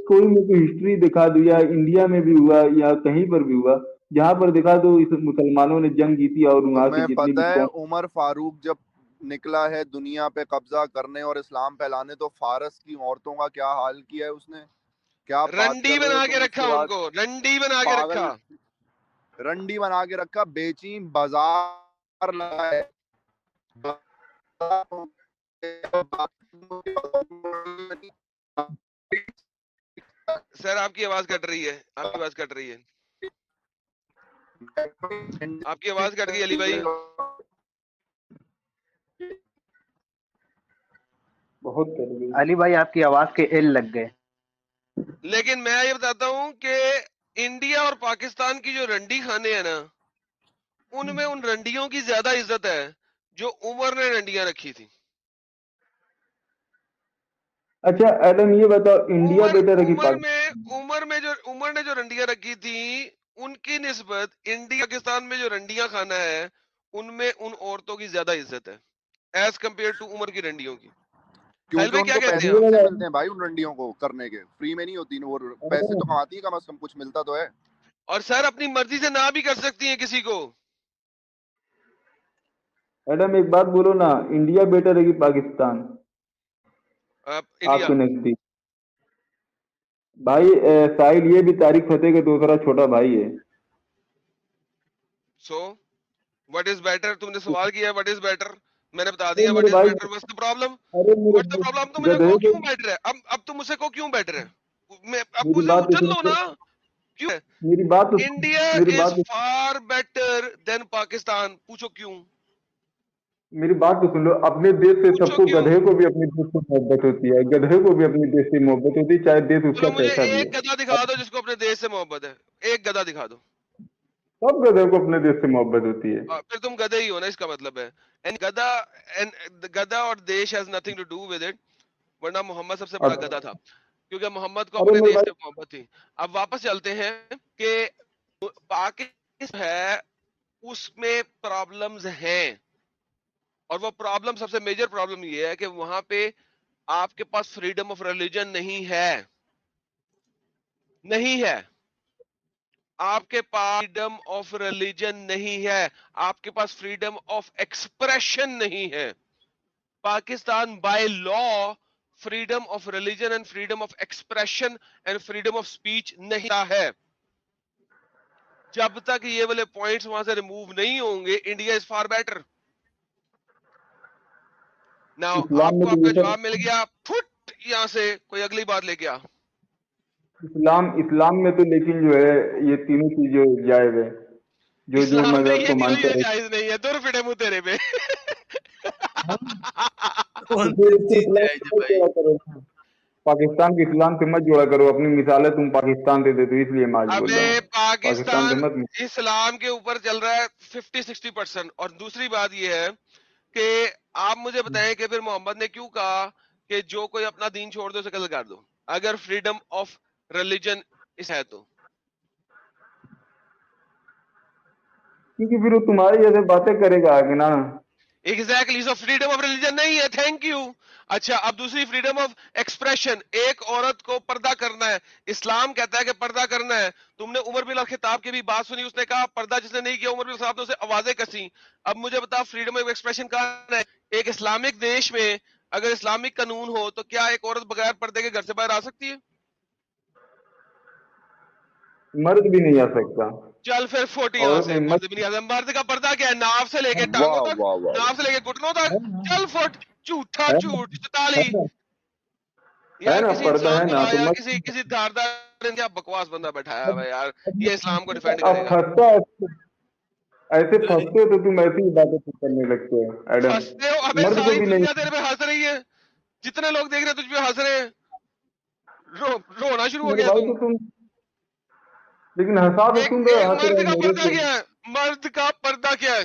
کوئی میں کوئی ہسٹری دکھا دو، یا انڈیا میں بھی ہوا یا کہیں پر بھی ہوا، جہاں پر دکھا دو اس مسلمانوں نے جنگ جیتی اور وہاں سے تمہیں جتنی پتہ بھی ہے قوم. عمر فاروق جب نکلا ہے دنیا پہ قبضہ کرنے اور اسلام پھیلانے، تو فارس کی عورتوں کا کیا حال کیا ہے اس نے؟ کیا بات رنڈی کر رہے ہو بنا کے تم؟ اس رکھا کے ان بعد کو، رنڈی بنا کے پاگل، رکھا. رنڈی بنا کے رکھا، بیچی، بازار لگائے. سر آپ کی آواز کٹ رہی ہے، آپ کی آواز کٹ رہی ہے، آپ کی آواز کٹ گئی علی بھائی. بہت کر گئی. علی بھائی آپ کی آواز کے ایل لگ گئے. لیکن میں یہ بتاتا ہوں کہ انڈیا اور پاکستان کی جو رنڈی خانے ہیں نا، ان میں ان رنڈیوں کی زیادہ عزت ہے جو عمر نے رنڈیاں رکھی تھی. اچھا ایڈم یہ بتاؤ، انڈیا بیٹر ہے کہ عمر پاکستان؟ میں جو رنڈیاں رکھی تھی، ان کی نسبت انڈیا پاکستان میں جو رنڈیاں کھانا ہے ان میں ان عورتوں کی زیادہ عزت ہے ایز کمپیئر ٹو عمر کی رنڈیوں کی. خیل کیونکہ بھائی ان کیا کو کہتے پیسے ہیں آپ؟ کیسے ملتے ہیں بھائی ان رنڈیوں کو کرنے کے؟ فری میں نہیں ہوتی وہ، پیسے تو کماتی ہیں کم از کم، کچھ ملتا تو ہے. اور سر اپنی مرضی سے نہ بھی کر سکتی ہیں کسی کو. میڈم ایک بات بولو نا، انڈیا بیٹر ہے کہ پاکستان آپ انڈیا کے نزدیک؟ بھائی ساحل یہ بھی طارق فتح کا دوسرا چھوٹا بھائی ہے. So what is better? تم نے سوال کیا وٹ از بیٹر، میں نے بتا ارے دیا وٹ میرے از بھائی، بیٹر. What's the problem? ارے میرے واٹس دا پرابلم؟ تم مجھے گدھے کو کو، کیوں بیٹر ہے؟ اب تم مجھ سے کو کیوں بیٹر ہے؟ میں اب میری مجھے بات تو اچھل لو سن، نا. کیوں ہے؟ میری بات تو انڈیا میری از بات فار بیٹر دین پاکستان. پوچھو کیوں؟ میری بات تو سن لو. اپنے دیش سے سب پوچھو کو، کیوں؟ گدھے کو بھی اپنے دیش سے محبت ہوتی ہے، گدھے کو بھی اپنے دیش سے محبت ہوتی ہے، چاہے دیش اس چلو کا مجھے کیسا بھی ایک ہو. گدھا دکھا دو جس کو اپنے دیش سے محبت ہے. ایک گدھا دکھا دو. سب گدھے کو اپنے دیش سے محبت ہوتی ہے. پھر تم گدھے ہی ہو نا، اس کا مطلب ہے. And گدھا اور دیش has nothing to do with it. ورنہ محمد سب سے بڑا اب گدھا تھا کیونکہ محمد کو ارے اپنے میرے دیش سے بھائی، محبت تھی. اب واپس چلتے ہیں کہ پاکستان ہے اس میں پرابلمز ہیں، اور وہ پرابلم سب سے میجر پرابلم یہ ہے کہ وہاں پہ آپ کے پاس فریڈم آف ریلیجن نہیں ہے. نہیں ہے آپ کے پاس فریڈم آف ریلیجن نہیں ہے. آپ کے پاس فریڈم آف ایکسپریشن نہیں ہے. Pakistan by law freedom of religion and freedom of expression and freedom of speech نہیں ہے. جب تک یہ والے پوائنٹس وہاں سے ریموو نہیں ہوں گے India is for better. Now آپ اسلام میں کو تو آپ کا یہ جواب سب، مل گیا. فٹ یہاں سے کوئی اگلی بات لے کے آ. اسلام میں تو لیکن جو ہے یہ تینوں چیزیں جائز ہے، جو جو اسلام میں مذہب یہ کو تینوں مانتا چیزیں ہے. جائز نہیں ہے. دور فٹے منہ تیرے پہ. کون تو پھر سی اس کو چیز اسلام جائز سے ہے مت بھائی؟ جوڑا کرو نا. پاکستان کے اسلام سے مت جوڑا کرو. اپنی مثالیں تم پاکستان سے دیتے ہو، اس لیے میں آج بول رہا ابے ہوں پاکستان سے پاکستان مت. اسلام کے اوپر چل رہا ہے 50-60%. اور دوسری بات یہ ہے کہ آپ مجھے بتائیں کہ پھر محمد نے کیوں کہا کہ جو کوئی اپنا دین چھوڑ دو اسے قتل کر دو اگر فریڈم آف ریلیجن اس ہے تو؟ کیونکہ پھر وہ تمہاری جیسے باتیں کرے گا آگے نا. Exactly. So freedom of religion نہیں ہے. Thank you. اچھا اب دوسری فریڈم آف ایکسپریشن. ایک عورت کو پردہ کرنا ہے. اسلام کہتا ہے کہ پردہ کرنا ہے. تم نے عمر بن الخطاب کی بھی بات سنی، اس نے کہا پردہ جس نے نہیں کیا عمر بن الخطاب نے اسے آوازیں کسی. اب مجھے بتا فریڈم آف ایکسپریشن کہاں ہے؟ ایک اسلامک دیش میں اگر اسلامک قانون ہو تو کیا ایک عورت بغیر پردے کے گھر سے باہر آ سکتی ہے؟ مرد بھی نہیں آ سکتا. چل پھر فوٹ یہاں عورت سے. میں مرد بھی نہیں آتا. مرد کا پردہ کیا ہے؟ ناف سے لے کے ٹانگوں واہ تک، واہ واہ ناف سے لے کے گھٹنوں تک. چل فٹ. جھوٹا ہے جھوٹ نا، چتالی. ہے یار نا، کسی پردہ ہے انسان کو نا لا تو یار، مرد. کسی دھاردار کیا بکواس بندہ بیٹھایا ہوا ہے یار. یہ اسلام کو ڈیفینڈ اب کرے گا. پھنستا ایسے پھنستے ہو تو تم ایسی ہی باتیں کرنے لگتے ہو ایڈم. ہنستے ہو؟ ابے مرد کو ساری بھی نہیں. دنیا تیرے پہ ہنس رہی ہے. جتنے لوگ دیکھ رہے ہیں تجھ پہ ہنس رہے ہیں. رونا شروع ہو میرے گیا بھائی تو. تو تم، لیکن ہنسا تو ایک تم رہے، ایک ہنس مرد رہے کا میرے پردہ سے. کیا ہے؟ مرد کا پردہ کیا ہے؟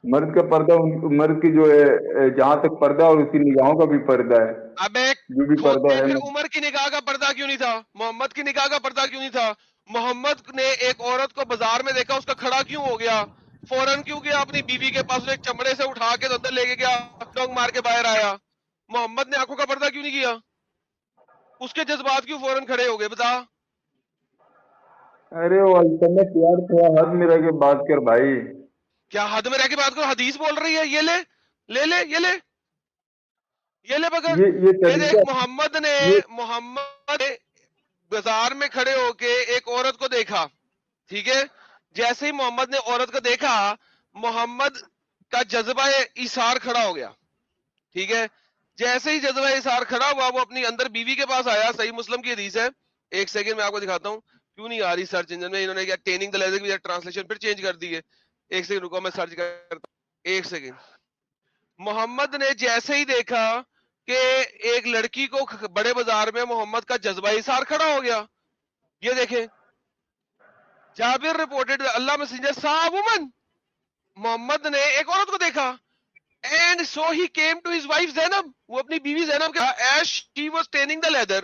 مرد کا پردہ مرد کی جو ہے جہاں تک پردہ اور اس کی نگاہوں کا بھی پردہ ہے، اب ایک جو بھی پردہ کھوتے ہے پھر نا. عمر کی نگاہ کا پردہ کیوں نہیں تھا؟ محمد کی نگاہ کا پردہ کیوں نہیں تھا؟ محمد نے ایک عورت کو بازار میں دیکھا، اس کا کھڑا کیوں ہو گیا؟ فوراً کیوں گیا اپنی بیوی کے پاس، ایک چمڑے سے اٹھا کے اندر لے کے گیا، ڈونگ مار کے باہر آیا. محمد نے آنکھوں کا پردہ کیوں نہیں کیا؟ اس کے جذبات کیوں فوراً کھڑے ہو گئے؟ بتا. ارے وہ التمس یار، تھوڑا حد میں رہ کے بات کر بھائی. کیا حد میں رہ کے بات کرو؟ حدیث بول رہی ہے. یہ لے لے لے یہ لے یہ لے پکڑ. یہ یہ دیکھ طریقہ، محمد نے بازار میں کھڑے ہو کے ایک عورت کو دیکھا. ٹھیک ہے، جیسے ہی محمد نے عورت کو دیکھا محمد کا جذبہ ایثار کھڑا ہو گیا. ٹھیک ہے، جیسے ہی جذبہ ایثار کھڑا ہوا وہ اپنی اندر بیوی کے پاس آیا. صحیح مسلم کی حدیث ہے. ایک سیکنڈ میں آپ کو دکھاتا ہوں. کیوں نہیں آ رہی سرچ انجن میں؟ انہوں نے کیا ٹیننگ دا لیزر کی ٹرانسلیشن پھر چینج کر دی ہے. ایک سیکنڈ رکو میں سرچ کرتا ہوں. ایک سیکنڈ. محمد نے جیسے ہی دیکھا کہ ایک لڑکی کو بڑے بازار میں محمد کا جذبہ ایثار کھڑا ہو گیا. یہ دیکھیں، Jabir reported Allah messenger saw a woman. Muhammad نے ایک عورت کو دیکھا. And so he came to his wife Zainab. وہ اپنی بیوی زینب کے as she was tanning the leather.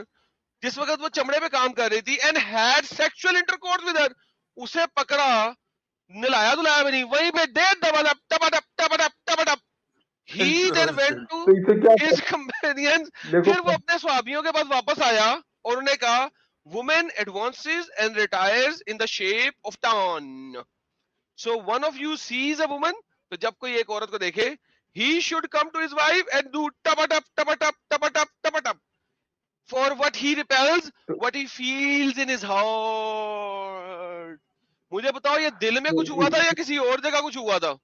جس وقت وہ چمڑے پہ کام کر رہی تھی and had sexual intercourse with her, اسے پکڑا, نلایا دلایا بھی نہیں, وہیں پہ ڈیڈ ڈبل اپ ٹپ ٹپ ٹپ ٹپ ٹپ ٹپ. He then went to تو اسے کیا his companions. دیکھو پھر وہ اپنے صحابیوں کے پاس واپس آیا اور انہوں نے کہا woman advances and retires in the shape of tan. So one of you sees a woman, تو جب کوئی ایک عورت کو دیکھے, he should come to his wife and do tap tap tap tap tap tap tap tap for what he repels, what he feels in his heart. مجھے بتاؤ یہ دل میں کچھ ہوا تھا یا کسی اور جگہ کچھ ہوا تھا؟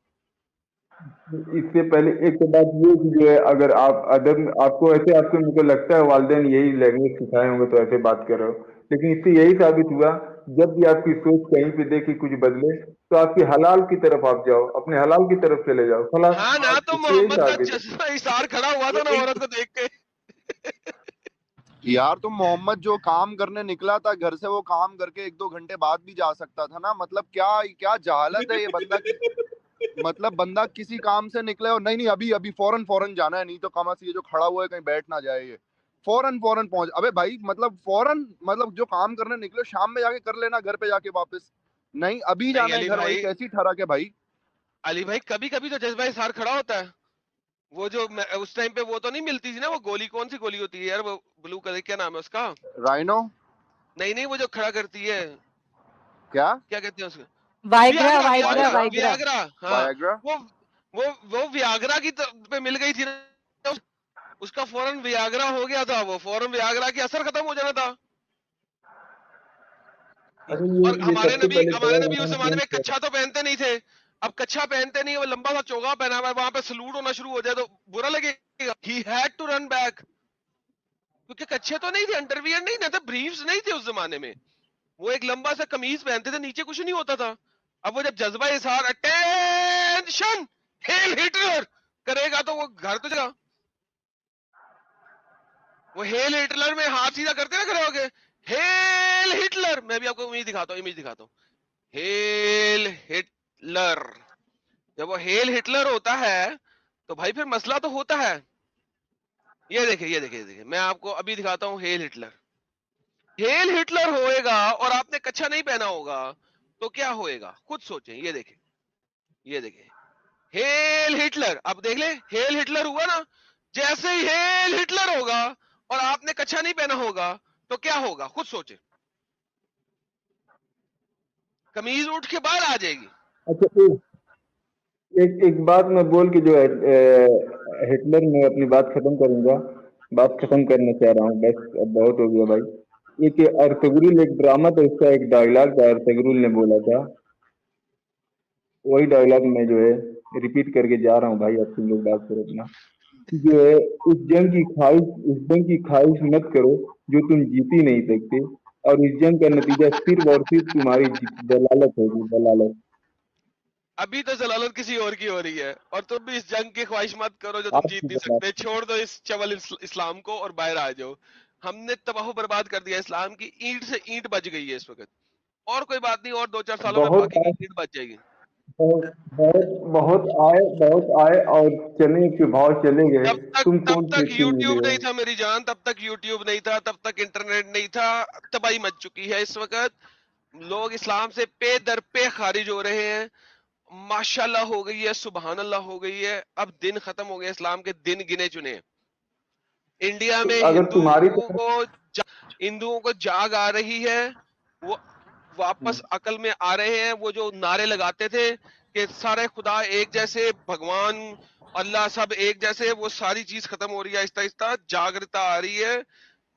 اس سے پہلے ایک تو بات یہ کہ جو ہے اگر آپ ادب آپ کو ایسے آپ کو مجھے لگتا ہے والدین یہی لینگویج سکھائے ہوں گے تو ایسے بات کر رہے ہو, لیکن اس سے یہی ثابت ہوا جب بھی آپ کی سوچ کہیں پہ دیکھی کچھ بدلے تو آپ کی حلال کی طرف آپ جاؤ, اپنے حلال کی طرف چلے جاؤ. خلاص ہاں نا, تو اس سے یہی محمد کا ثابت ہے. جذبہ اثار کھڑا ہوا تھا نا عورت کو دیکھ کے. یار تو محمد جو کام کرنے نکلا تھا گھر سے, وہ کام کر کے 1-2 گھنٹے بعد بھی جا سکتا تھا نا. مطلب کیا جہالت ہے یہ بندہ کی. مطلب بندہ کسی کام سے نکلے اور نہیں ابھی فوراً جانا ہے, نہیں تو کم از یہ جو کھڑا ہوا ہے کہیں بیٹھ نہ جائے, یہ فوراً پہنچ. ابے بھائی مطلب فوراً, مطلب جو کام کرنے نکلے شام میں جا کے کر لینا, گھر پہ جا کے واپس. نہیں ابھی جانا ہے گھر, وہی کیسی ٹھہرا کے بھائی. علی بھائی کبھی کبھی تو جذبہ اظہار کھڑا ہوتا ہے. وہ جو اس ٹائم پہ وہ تو نہیں ملتی تھی نا, وہ گولی کون سی گولی ہوتی ہے یار, وہ بلو کلر, کیا نام ہے اس کا؟ رائنو. نہیں وہ جو کھڑا کرتی ہے, کیا کہتے ہیں اس کو؟ وائگرا. ویاگرا. ہاں وائگرا. وہ ویاگرا کی پہ مل گئی تھی نا, اس کا فوراً ویاگرا ہو گیا تھا, وہ فوراً ویاگرا کی اثر ختم ہو جانا تھا. اور ہمارے نبی اس زمانے میں کچھا تو پہنتے نہیں تھے. اب کچھا پہنتے نہیں, وہ لمبا سا چوگا پہنا ہوا ہے, وہاں پہ سلوٹ ہونا شروع ہو جائے تو برا لگے گا. He had to run back. کیونکہ کچھے تو نہیں تھے, انڈر ویئر نہیں تھے, بریفز نہیں تھے اس زمانے میں. وہ ایک لمبا سا قمیض پہنتے تھے, نیچے کچھ نہیں ہوتا تھا. اب وہ جب جذبہ اظہار اٹینشن ہیل ہٹلر کرے گا تو وہ گھر تو جگہ, وہ ہیل ہٹلر میں ہاتھ سیدھا کرتے نا کھڑے ہو کے, ہیل ہٹلر. میں بھی آپ کو امیج دکھاتا ہوں, ہیل ہٹلر. جب وہ ہیل ہٹلر ہوتا ہے تو بھائی پھر مسئلہ تو ہوتا ہے. یہ دیکھیں میں آپ کو ابھی دکھاتا ہوں ہیل ہٹلر. ہیل ہٹلر ہوئے گا اور آپ نے کچھا نہیں پہنا ہوگا تو کیا ہوئے گا, خود سوچیں. یہ دیکھیں ہیل ہٹلر. اب دیکھ لیں ہیل ہٹلر ہوا نا, جیسے ہی ہیل ہٹلر ہوگا اور آپ نے کچھا نہیں پہنا ہوگا تو کیا ہوگا, خود سوچیں. قمیض اٹھ کے باہر آ جائے گی. اچھا ایک بات میں بول کے جو ہے ہٹلر میں اپنی بات ختم کروں گا, بات ختم کرنا چاہ رہا ہوں, بس اب بہت ہو گیا بھائی. ایک ارطغرل ایک ڈرامہ تھا, اس کا ایک ڈائلاگ تھا ارطغرل نے بولا تھا, وہی ڈائلاگ میں جو ہے ریپیٹ کر کے جا رہا ہوں بھائی, اب تم لوگ بات کرو اپنا. جو ہے اس جنگ کی خواہش مت کرو جو تم جیتی نہیں سکتے, اور اس جنگ کا نتیجہ صرف اور صرف تمہاری دلالت ہوگی, دلالت. ابھی تو ضلالت کسی اور کی ہو رہی ہے, اور تم بھی اس جنگ کی خواہش مت کرو جو تم آپ جیت کی نہیں دلالت. سکتے. چھوڑ دو اس چول اسلام کو اور باہر آ جاؤ. ہم نے تباہ و برباد کر دیا اسلام کی, اینٹ سے اینٹ بچ گئی ہے اس وقت. اور کوئی بات نہیں, اور 2-4 سالوں میں بہت باقی کی اینٹ بچ جائے گی. بہت آئے اور چلے کے بھاؤ چلے گئے, تم تب کون سے تک اتنے یوٹیوب ملے نہیں ہو. تھا میری جان, تب تک یوٹیوب نہیں تھا, تب تک انٹرنیٹ نہیں تھا. تباہی مچ چکی ہے اس وقت. لوگ اسلام سے پے در پے خارج ہو رہے ہیں. ماشاءاللہ ہو گئی ہے, سبحان اللہ ہو گئی ہے. اب دن ختم ہو گئے, اسلام کے دن گنے چنے. انڈیا میں اگر تمہاری ہندوؤں کو جاگ آ رہی ہے, وہ واپس عقل میں آ رہے ہیں. وہ جو نعرے لگاتے تھے کہ سارے خدا ایک جیسے, بھگوان اللہ سب ایک جیسے, وہ ساری چیز ختم ہو رہی ہے آہستہ آہستہ, جاگرتا آ رہی ہے.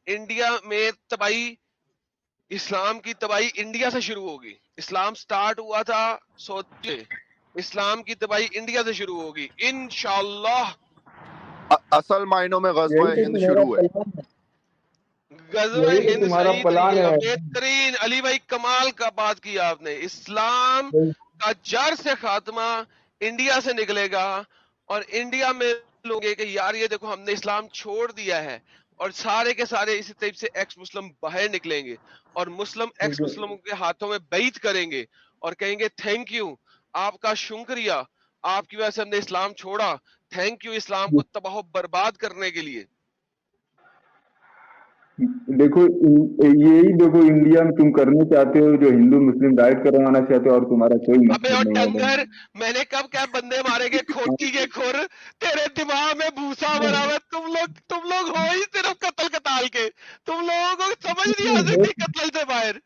انڈیا میں تباہی, اسلام کی تباہی انڈیا سے شروع ہوگی. اسلام سٹارٹ ہوا تھا سوچے, اسلام کی تباہی انڈیا سے شروع ہوگی انشاءاللہ. اصل معنوں میں غزوہ یہی تو ہند تمہارا شروع ہے. پلان ہے, غزوہ یہی تو ہند تمہارا صحیح پلان طریقے کا ہے. بہترین. علی بھائی کمال کا بات کیا آپ نے. اسلام کا جڑ سے خاتمہ انڈیا سے نکلے گا, اور انڈیا میں لوگ کہ یار یہ دیکھو ہم نے اسلام چھوڑ دیا ہے, اور سارے کے سارے اسی طریقے سے ایکس مسلم باہر نکلیں گے, اور مسلم ایکس مسلموں کے ہاتھوں میں بیعت کریں گے اور کہیں گے تھینک یو, آپ کا شکریہ, آپ کی وجہ سے ہم نے اسلام چھوڑا, تھینک یو اسلام کو تباہ و برباد کرنے کے لیے. देखो यही देखो इंडिया में तुम करना चाहते हो, जो हिंदू मुस्लिम राइट करवाना चाहते हो, और तुम्हारा कोई अबे मतलब और नहीं है टंगर, मैंने कब क्या बंदे मारे के खोटी के खुर, तेरे दिमाग में भूसा भरा हुआ है। तुम लोग हो ही सिर्फ कत्ल कताल के, तुम लोगों को समझ नहीं आ सकती कत्ल से बाहर,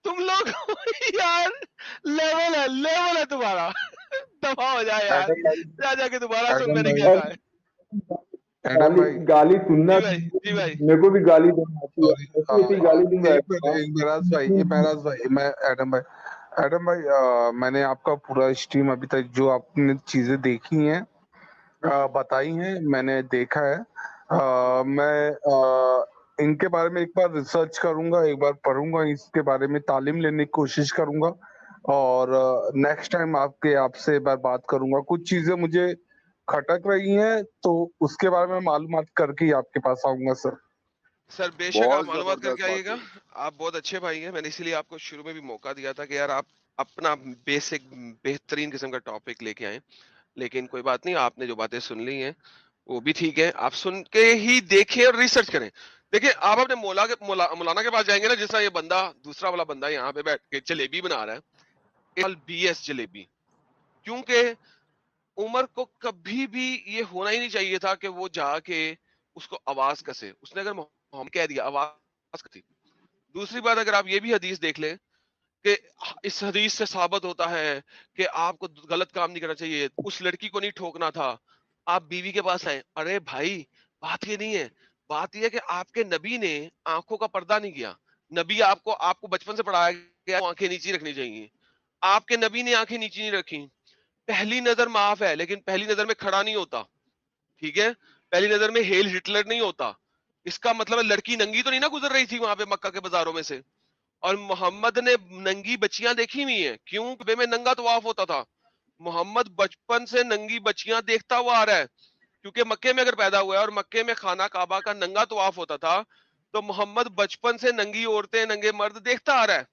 तुम लोग हो ही यार, लेवल है तुम्हारा। दफा हो जाए यार, एडम भाई, जा जाके दोबारा सुन एडम मैंने भाई, क्या और कहा है। एडम भाई, गाली सुनना, जी भाई, जी भाई। मेरे को भी गाली देना आती है, सॉरी, ऐसी ऐसी गाली दूंगा। एक मिनट, एक महराज भाई, ये महराज भाई, मैं एडम भाई, मैंने आपका पूरा स्ट्रीम अभी तक जो आपने चीजें देखी हैं, बताई हैं, मैंने देखा है। मैं इनके बारे में एक बार रिसर्च करूंगा, एक बार पढ़ूंगा, इसके बारे में तालीम लेने की कोशिश करूंगा, और नेक्स्ट टाइम आपसे एक बार बात करूंगा। कुछ चीजें मुझे खटक रही हैं, तो उसके बारे में मालूमात करके ही आपके पास आऊंगा सर। सर बेशक आप बहुत मालूमात करके जबरदस्त बात आइएगा, कही। आप बहुत अच्छे भाई हैं। मैंने इसीलिए आपको शुरू में भी मौका दिया था कि यार आप अपना बेसिक बेहतरीन किस्म का टॉपिक लेके आए। लेकिन कोई बात नहीं, आपने जो बातें सुन ली हैं वो भी ठीक है, आप सुन के ही देखें और रिसर्च करें। देखिए आप अपने मौलाना के पास जाएंगे ना, जिस तरह ये बंदा, दूसरा वाला बंदा यहाँ पे बैठ के जलेबी बना रहा है, BS जलेबी, क्योंकि उमर को कभी भी ये होना ही नहीं चाहिए था कि वो जाके उसको आवाज कसे। उसने अगर मोहम्मद कह दिया, आवाज कसी। दूसरी बात, अगर आप ये भी हदीस देख लें कि इस हदीस से साबित होता है कि आपको गलत काम नहीं करना चाहिए, उस लड़की को नहीं ठोकना था, आप बीवी के पास आए। अरे भाई, बात ये नहीं है, बात ये है कि आपके नबी ने आंखों का पर्दा नहीं किया। नबी आपको बचपन से पढ़ाया गया आंखें नीची रखनी चाहिए, आपके नबी ने आंखें नीची नहीं रखी। पहली नजर माफ है, लेकिन पहली नजर में खड़ा नहीं होता, ठीक है? पहली नजर में हेल हिटलर नहीं होता। इसका मतलब है लड़की नंगी तो नहीं ना गुजर रही थी वहां पे मक्का के बाजारों में से। और मोहम्मद ने नंगी बच्चियां देखी हुई हैं, क्यों? कबे में नंगा तवाफ होता था। मोहम्मद बचपन से नंगी बच्चियां देखता हुआ आ रहा है, क्योंकि मक्के में अगर पैदा हुआ है और मक्के में खाना काबा का नंगा तवाफ होता था, तो मोहम्मद बचपन से नंगी औरतें, नंगे मर्द देखता आ रहा है।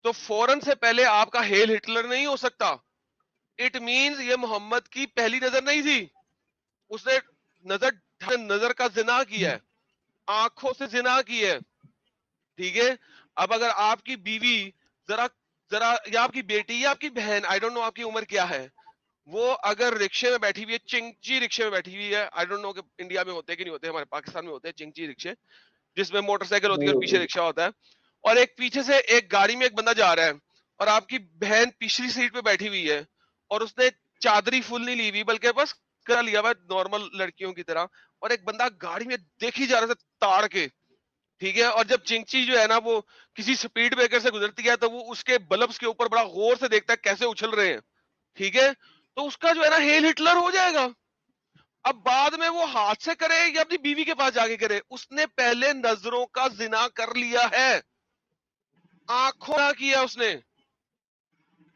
तो फौरन से पहले आपका हेल हिटलर नहीं हो सकता। इट मींस ये मोहम्मद की पहली नजर नहीं थी, उसने नजर का जिना किया है, आंखों से जिना की है, ठीक है? अब अगर आपकी बीवी जरा जरा या आपकी बेटी या आपकी बहन, आई डोंट नो आपकी उम्र क्या है, वो अगर रिक्शे में बैठी हुई है, चिंगची रिक्शे में बैठी हुई है, आई डोंट नो कि इंडिया में होते हैं कि नहीं होते, हमारे पाकिस्तान में होते हैं चिंगची रिक्शे, जिसमें मोटरसाइकिल होती है और पीछे रिक्शा होता है, और एक पीछे से एक गाड़ी में एक बंदा जा रहा है, और आपकी बहन पिछली सीट पे बैठी हुई है, और उसने चादरी फुल नहीं ली हुई, बल्कि बस कर लिया हुआ नॉर्मल लड़कियों की तरह, और एक बंदा गाड़ी में देखी जा रहा था ताड़ के, ठीक है? और जब चिंची जो है ना वो किसी स्पीड ब्रेकर से गुजरती है, तो वो उसके बल्ब्स के ऊपर बड़ा गौर से देखता है कैसे उछल रहे हैं, ठीक है? तो उसका जो है ना हेल हिटलर हो जाएगा। अब बाद में वो हाथ से करे या अपनी बीवी के पास जाके करे, उसने पहले नजरों का जिना कर लिया है, आंखों का किया उसने,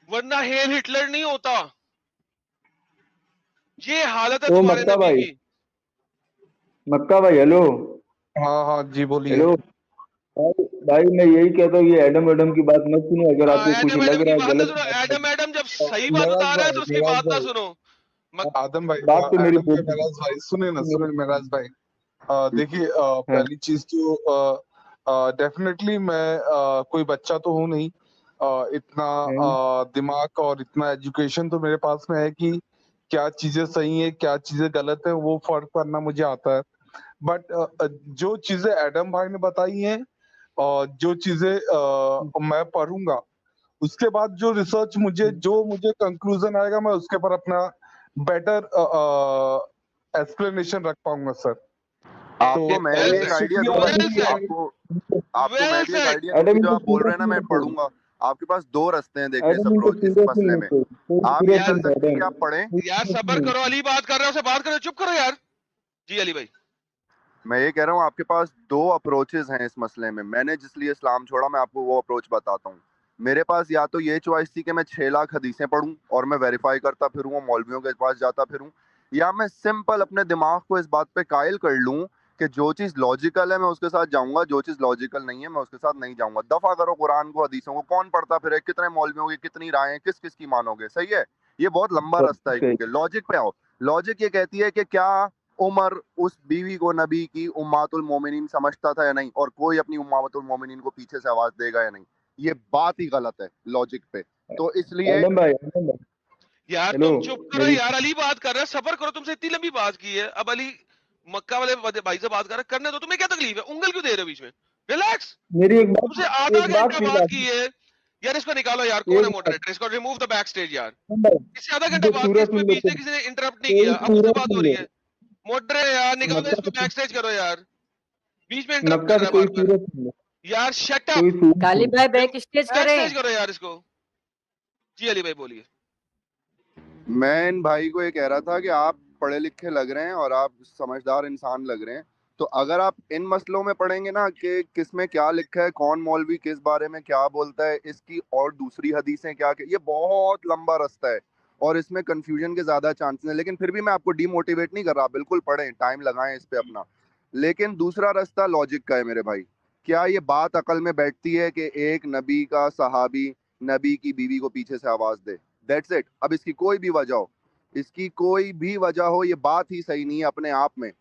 वरना हेल हिटलर नहीं होता। ये हालत है ओ तुम्हारे मक्का नबी भाई, की। मक्का भाई, हेलो हाँ हाँ जी, बोलिए। हेलो भाई, भाई मैं यही कहता हूँ, ये एडम की बात मत सुनो, अगर आपको कुछ एडम लग एडम की रहा है बात ना गलत सुनो, एडम जब सही बात महराज बता रहा है भाई, तो उसकी बात ना सुनो। आदम भाई, बात तो मेरी एडम भाई, बोल। महराज भाई, सुने ना, सुने महराज भाई। देखिए, हाँ, पहली चीज तो डेफिनेटली मैं कोई बच्चा तो हूँ नहीं, इतना हाँ, दिमाग और इतना एजुकेशन तो मेरे पास में है कि क्या चीजें सही है क्या चीजें गलत है वो फर्क करना मुझे आता है। बट जो चीजें एडम भाई ने बताई हैं और जो चीजें मैं पढ़ूंगा, उसके बाद जो रिसर्च मुझे कंक्लूजन आएगा, मैं उसके पर अपना बेटर एक्सप्लेनेशन रख पाऊंगा सर। आपको मैं भी वेल एक सेड, आइडिया शुक्रिया दूं भाई, वेल सेड, आपको मैं वेल भी एक सेड। आइडिया दूं कि एडम जो को आप बोल सीधा रहे हैं ना मैं सुनने को, पढ़ूंगा। आपके पास दो रास्ते हैं देखने इस एडम इनको अप्रोच इस सीधा मसले सुनने में। को, आप सीधा ये यार कर सुन सकते हैं कि एडम, आप पढ़ें। यार सबर करो, अली बात कर रहे हो, उससे बात करो, चुप करो यार। जी अली भाई। मैं ये कह रहा हूँ आपके पास दो अप्रोचेस हैं इस मसले में। मैंने जिस लिए इस्लाम छोड़ा मैं आपको वो अप्रोच बताता हूँ। मेरे पास या तो ये चॉइस थी कि मैं 6 लाख हदीसें पढूं और मैं वेरीफाई करता फिरूं और मौलवियों के पास जाता फिरूं, या मैं सिंपल अपने दिमाग को इस बात पे कायल कर लूं कि जो चीज लॉजिकल है मैं उसके साथ जाऊंगा, जो चीज लॉजिकल नहीं है मैं उसके साथ नहीं जाऊंगा। दफा करो कुरान को, हदीसों को, कौन पढ़ता फिरे, कितने मौलवियों की कितनी राय, किस किस की मानोगे? सही है, ये बहुत लंबा रास्ता है, सही। क्योंकि लॉजिक पे आओ। लॉजिक ये कहती है कि क्या उमर उस बीवी को नबी की उम्मातुल मोमिनीन समझता था या नहीं, और कोई अपनी उम्मातुल मोमिनीन को पीछे से आवाज देगा या नहीं, ये बात ही गलत है लॉजिक पे। तो इसलिए आलम भाई यार हेलो, तुम चुप करो मेरी यार, अली बात कर रहा है, सबर करो, तुमसे इतनी लंबी बात की है, अब अली मक्का वाले भाई से बात कर रहा है, करने दो, तुम्हें क्या तकलीफ है, उंगल क्यों दे रहे हो बीच में, रिलैक्स। मेरी तुमसे आधा घंटा प्लीज बात आप की है यार, इसको निकालो यार, कौन है एक मॉडरेटर, इसको रिमूव द बैक स्टेज यार, भाई, इससे आधा घंटा जो बात की, सूरह इसमें सुन लो, बीच से किसी ने इंटरप्ट नहीं कोई किया, अब मुझसे सूरह बात हो सुन रही लो, है, मॉडरेटर यार निकालो मक्का इसको, से बैक स्टेज करो यार, बीच में इंटरप्ट मक्का कर से रहा है कोई बार बार सूरह सुन लो, यार, शट कोई अप, सूरह गालिब सुन भाई बैक स्टेज बैक करें। स्टेज करो यार इसको। जी अली भाई बोलिए। मैं इन भाई को ये कह रहा था कि आप पढ़े लिखे लग रहे हैं और आप समझदार इंसान लग रहे हैं, तो अगर आप इन मसलों में पढ़ेंगे ना कि किस में क्या लिखा है, कौन मौलवी किस बारे में क्या बोलता है, इसकी और दूसरी हदीसें क्या, ये बहुत लंबा रास्ता है और इसमें कंफ्यूजन के ज़्यादा चांसेस हैं। लेकिन फिर भी मैं आपको डीमोटिवेट नहीं कर रहा, बिल्कुल पढ़ें, टाइम लगाएं इस पे अपना। लेकिन दूसरा रास्ता लॉजिक का है मेरे भाई। क्या ये बात अकल में बैठती है कि एक नबी का सहाबी नबी की बीवी को पीछे से आवाज़ दे? That's it. अब इसकी कोई भी वजह हो, इसकी कोई भी वजह हो, ये बात ही सही नहीं है अपने आप में।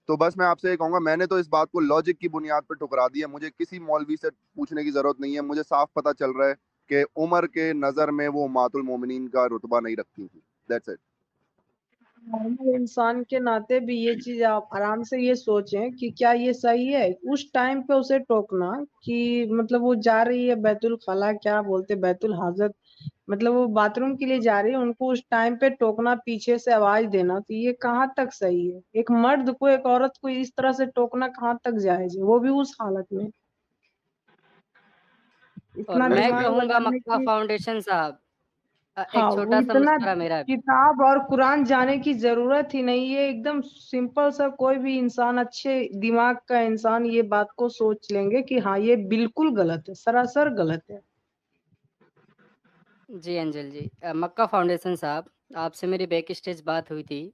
तो बस मैं आपसे ये कहूंगा, मैंने तो इस बात को लॉजिक की बुनियाद पर ठुकरा दिया, मुझे किसी मौलवी से पूछने की जरूरत नहीं है, मुझे साफ पता चल रहा है कि उमर के नजर में वो उम्मातुल मोमिनीन का रुतबा नहीं रखती थी। That's it. नॉर्मल इंसान के नाते भी ये चीज आप आराम से ये सोचें कि क्या ये सही है उस टाइम पे उसे टोकना, कि मतलब वो जा रही है बैतुल खला, क्या बोलते बैतुल हाजत, मतलब वो बाथरूम के लिए जा रही है, उनको उस टाइम पे टोकना, पीछे से आवाज देना, तो ये कहाँ तक सही है? एक मर्द को एक औरत को इस तरह से टोकना कहाँ तक जायज है, वो भी उस हालत में? और इतना मैं दिमाग कहूंगा लगाने मक्का की, फाउंडेशन साहब, एक हाँ, वो छोटा सा इतना मशवरा मेरा भी। किताब और कुरान जाने की जरूरत ही नहीं है, एकदम सिंपल सा कोई भी इंसान, अच्छे दिमाग का इंसान ये बात को सोच लेंगे कि हाँ ये बिल्कुल गलत है, सरासर गलत है। जी अंजल जी, मक्का फाउंडेशन साहब, आपसे मेरी बैक स्टेज बात हुई थी,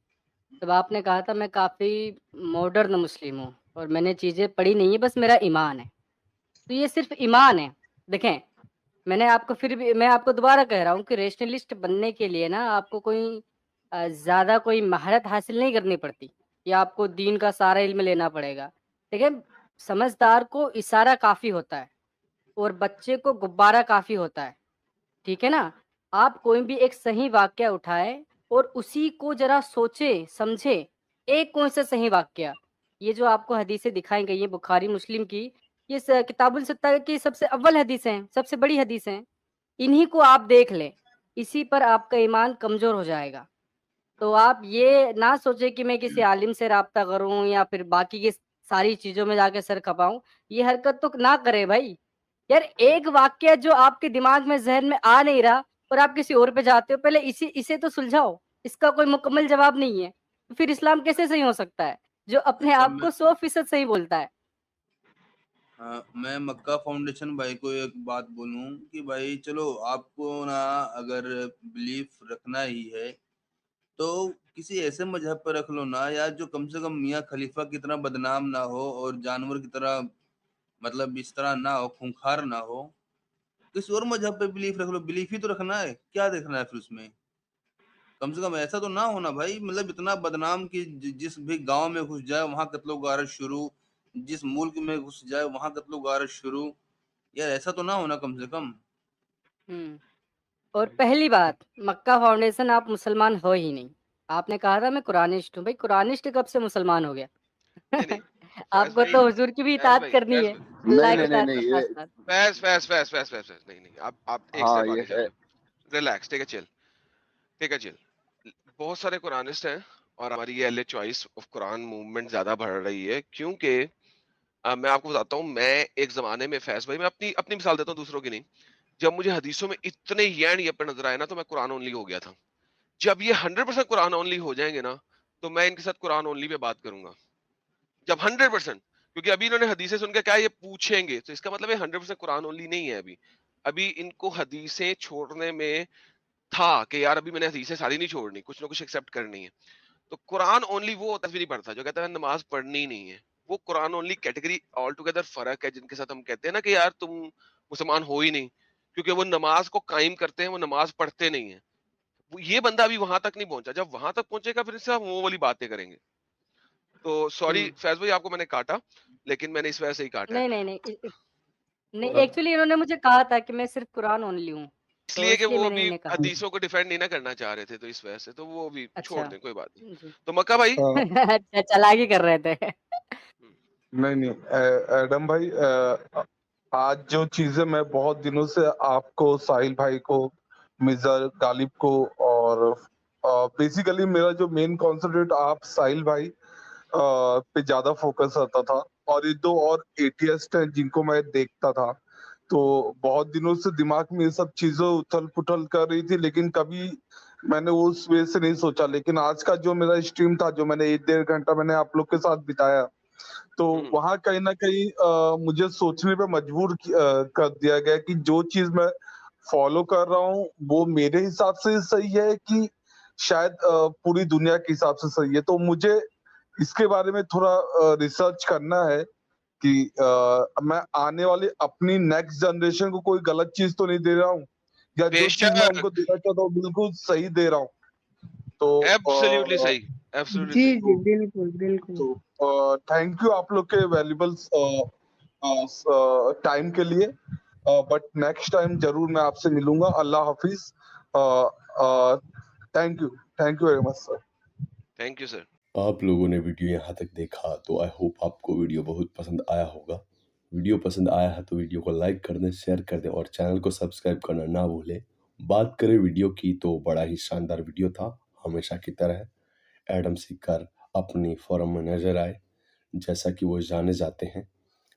तब आपने कहा था मैं काफ़ी मॉडर्न मुस्लिम हूँ और मैंने चीज़ें पढ़ी नहीं है, बस मेरा ईमान है। तो ये सिर्फ ईमान है। देखें, मैंने आपको फिर भी, मैं आपको दोबारा कह रहा हूँ कि रेशनलिस्ट बनने के लिए ना आपको कोई ज़्यादा कोई महारत हासिल नहीं करनी पड़ती, या आपको दीन का सारा इल्म लेना पड़ेगा। देखिए, समझदार को इशारा काफ़ी होता है और बच्चे को गुब्बारा काफ़ी होता है, ठीक है ना? आप कोई भी एक सही वाक़या उठाएँ और उसी को ज़रा सोचे, समझे। एक कौन सा सही वाक़या? ये जो आपको हदीसें दिखाई गई हैं बुखारी, मुस्लिम की, ये किताबुल सित्ता की सबसे अव्वल हदीसें हैं, सबसे बड़ी हदीसें हैं। इन्हीं को आप देख लें, इसी पर आपका ईमान कमज़ोर हो जाएगा। तो आप ये ना सोचें कि मैं किसी आलिम से राब्ता करूँ या फिर बाकी की सारी चीज़ों में जाके सर खपाऊँ। ये हरकत तो ना करें भाई। यार, एक वाक़या जो आपके दिमाग में, ज़हन में आ नहीं रहा और आप किसी और पे जाते हो, पहले इसे तो सुलझाओ। इसका कोई मुकम्मल जवाब नहीं है। तो फिर इस्लाम कैसे सही हो सकता है, जो अपने आप को 100% सही बोलता है? मैं मक्का फाउंडेशन भाई को एक बात बोलूं कि भाई चलो, आपको ना अगर बिलीफ रखना ही है तो किसी ऐसे मजहब पर रख लो ना यार, जो कम से कम मियाँ खलीफा की तरह बदनाम ना हो और जानवर की तरह, मतलब इस तरह ना हो, खूंखार ना हो। किसी और मजहब पे बिलीफ रख लो, बिलीफ ही तो रखना है, क्या देखना है फिर उसमें? कम से कम ऐसा तो ना होना भाई, मतलब इतना बदनाम कि जिस भी गांव में घुस जाए वहां कत्लो गारत शुरू, जिस मुल्क में घुस जाए वहां कत्लो गारत शुरू। यार ऐसा तो ना होना कम से कम। हुँ। और पहली बात, मक्का फाउंडेशन आप मुसलमान हो ही नहीं। आपने कहा था मैं कुरानिस्ट हूँ, भाई कुरानिस्ट कब से मुसलमान हो गया? नहीं नहीं फैज आपको भाई, तो हुजूर की भी फैज इताअत भाई, करनी फैज है, भाई, अल्लाह नहीं की नहीं नहीं इताअत के नहीं, ये साथ-साथ। फैज नहीं नहीं, आप एक हाँ स्टेप ये आगे चल है। रहे हो, relax, take a chill, take a chill. बहुत सारे कुरानिस्ट हैं और हमारी ये एल चॉइस ऑफ कुरान मूवमेंट ज्यादा बढ़ रही है, क्योंकि मैं आपको बताता हूँ, मैं एक जमाने में, फैज भाई, मैं अपनी अपनी मिसाल देता हूँ, दूसरों की नहीं, जब मुझे हदीसों में इतने यैन यप्पे नजर आए ना, तो मैं कुरान ओनली हो गया था। जब ये 100% कुरान ओनली हो जाएंगे ना, तो मैं इनके साथ कुरान ओनली पे बात करूंगा। जब 100%, क्योंकि अभी इन्होंने हदीसें सुनकर क्या ये पूछेंगे, तो इसका मतलब ये 100% कुरान ओनली नहीं है। अभी अभी इनको हदीसें छोड़ने में था कि यार अभी मैंने हदीसें सारी नहीं छोड़नी, कुछ ना कुछ एक्सेप्ट करनी है। तो कुरान ओनली वो होता भी नहीं पढ़ता जो कहता है नमाज पढ़नी ही नहीं है। वो Quran only category all together फर्क है, जिनके साथ हम कहते हैं ना कि यार तुम मुसलमान हो ही नहीं, क्योंकि वो नमाज को कायम करते हैं, वो नमाज पढ़ते नहीं है। ये बंदा अभी वहां तक नहीं पहुंचा। जब वहां तक पहुंचेगा फिर इससे हम वो वाली बातें करेंगे। तो सॉरी हम्म। फैज भाई, आपको मैंने काटा, लेकिन मैंने इस वजह से ही काटा है। नहीं नहीं नहीं नहीं, हाँ। एक्चुअली इन्होंने मुझे कहा था कि मैं सिर्फ कुरान ओनली हूँ, तो इसलिए कि इसलिए वो मैंने अभी इन्हें कहा। हदीसों को डिफेंड नहीं ना करना चाह रहे थे, तो इस वजह से तो वो अभी छोड़ अच्छा दें, कोई बात नहीं। जी। तो मक्का भाई, अच्छा, चालाकी कर रहे थे। नहीं नहीं एडम भाई, आज जो चीजें मैं बहुत दिनों से आपको, साहिल भाई को, मिर्जा गालिब को, और बेसिकली मेरा जो मेन कॉन्सेंट्रेट आप साहिल भाई पे ज्यादा फोकस रहता था, और ये दो और एटीएस्ट हैं जिनको मैं देखता था, तो बहुत दिनों से दिमाग में ये सब चीजें उथल पुथल कर रही थी, लेकिन कभी मैंने उस वे से नहीं सोचा। लेकिन आज का जो मेरा स्ट्रीम था, जो मैंने 1-1.5 घंटा मैंने आप लोग के साथ बिताया, तो वहां कहीं ना कहीं मुझे सोचने पे मजबूर कर दिया गया कि जो चीज मैं फॉलो कर रहा हूँ वो मेरे हिसाब से सही है कि शायद पूरी दुनिया के हिसाब से सही है। तो मुझे इसके बारे में थोड़ा रिसर्च करना है कि मैं आने वाली अपनी नेक्स्ट जनरेशन को कोई गलत चीज तो नहीं दे रहा हूँ, या जो चीज मैं बेशक उनको देना चाहता हूँ बिल्कुल सही दे रहा हूँ। तो एब्सोल्युटली सही, एब्सोल्युटली जी सही। जी बिल्कुल बिल्कुल। तो थैंक यू आप लोग के वैल्यूबल टाइम के लिए, बट नेक्स्ट टाइम जरूर मैं आपसे मिलूंगा। अल्लाह हाफिज। Thank you very much sir. Thank you sir. आप लोगों ने वीडियो यहाँ तक देखा तो आई होप आपको वीडियो बहुत पसंद आया होगा। वीडियो पसंद आया है तो वीडियो को लाइक कर दें, शेयर कर दें और चैनल को सब्सक्राइब करना ना भूलें। बात करें वीडियो की तो बड़ा ही शानदार वीडियो था, हमेशा की तरह। एडम सीकर अपनी फोरम में नजर आए, जैसा कि वो जाने जाते हैं।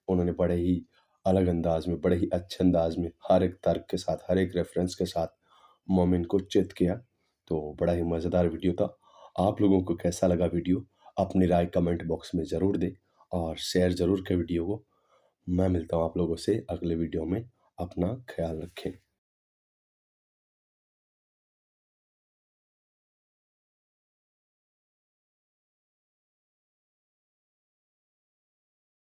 उन्होंने बड़े ही अलग अंदाज में, बड़े ही अच्छे अंदाज में, हर एक तर्क के साथ, हर एक रेफरेंस के साथ मोमिन को चित किया। तो बड़ा ही मज़ेदार वीडियो था। आप लोगों को कैसा लगा वीडियो, अपनी राय कमेंट बॉक्स में ज़रूर दें और शेयर ज़रूर करें वीडियो को। मैं मिलता हूँ आप लोगों से अगले वीडियो में। अपना ख्याल रखें।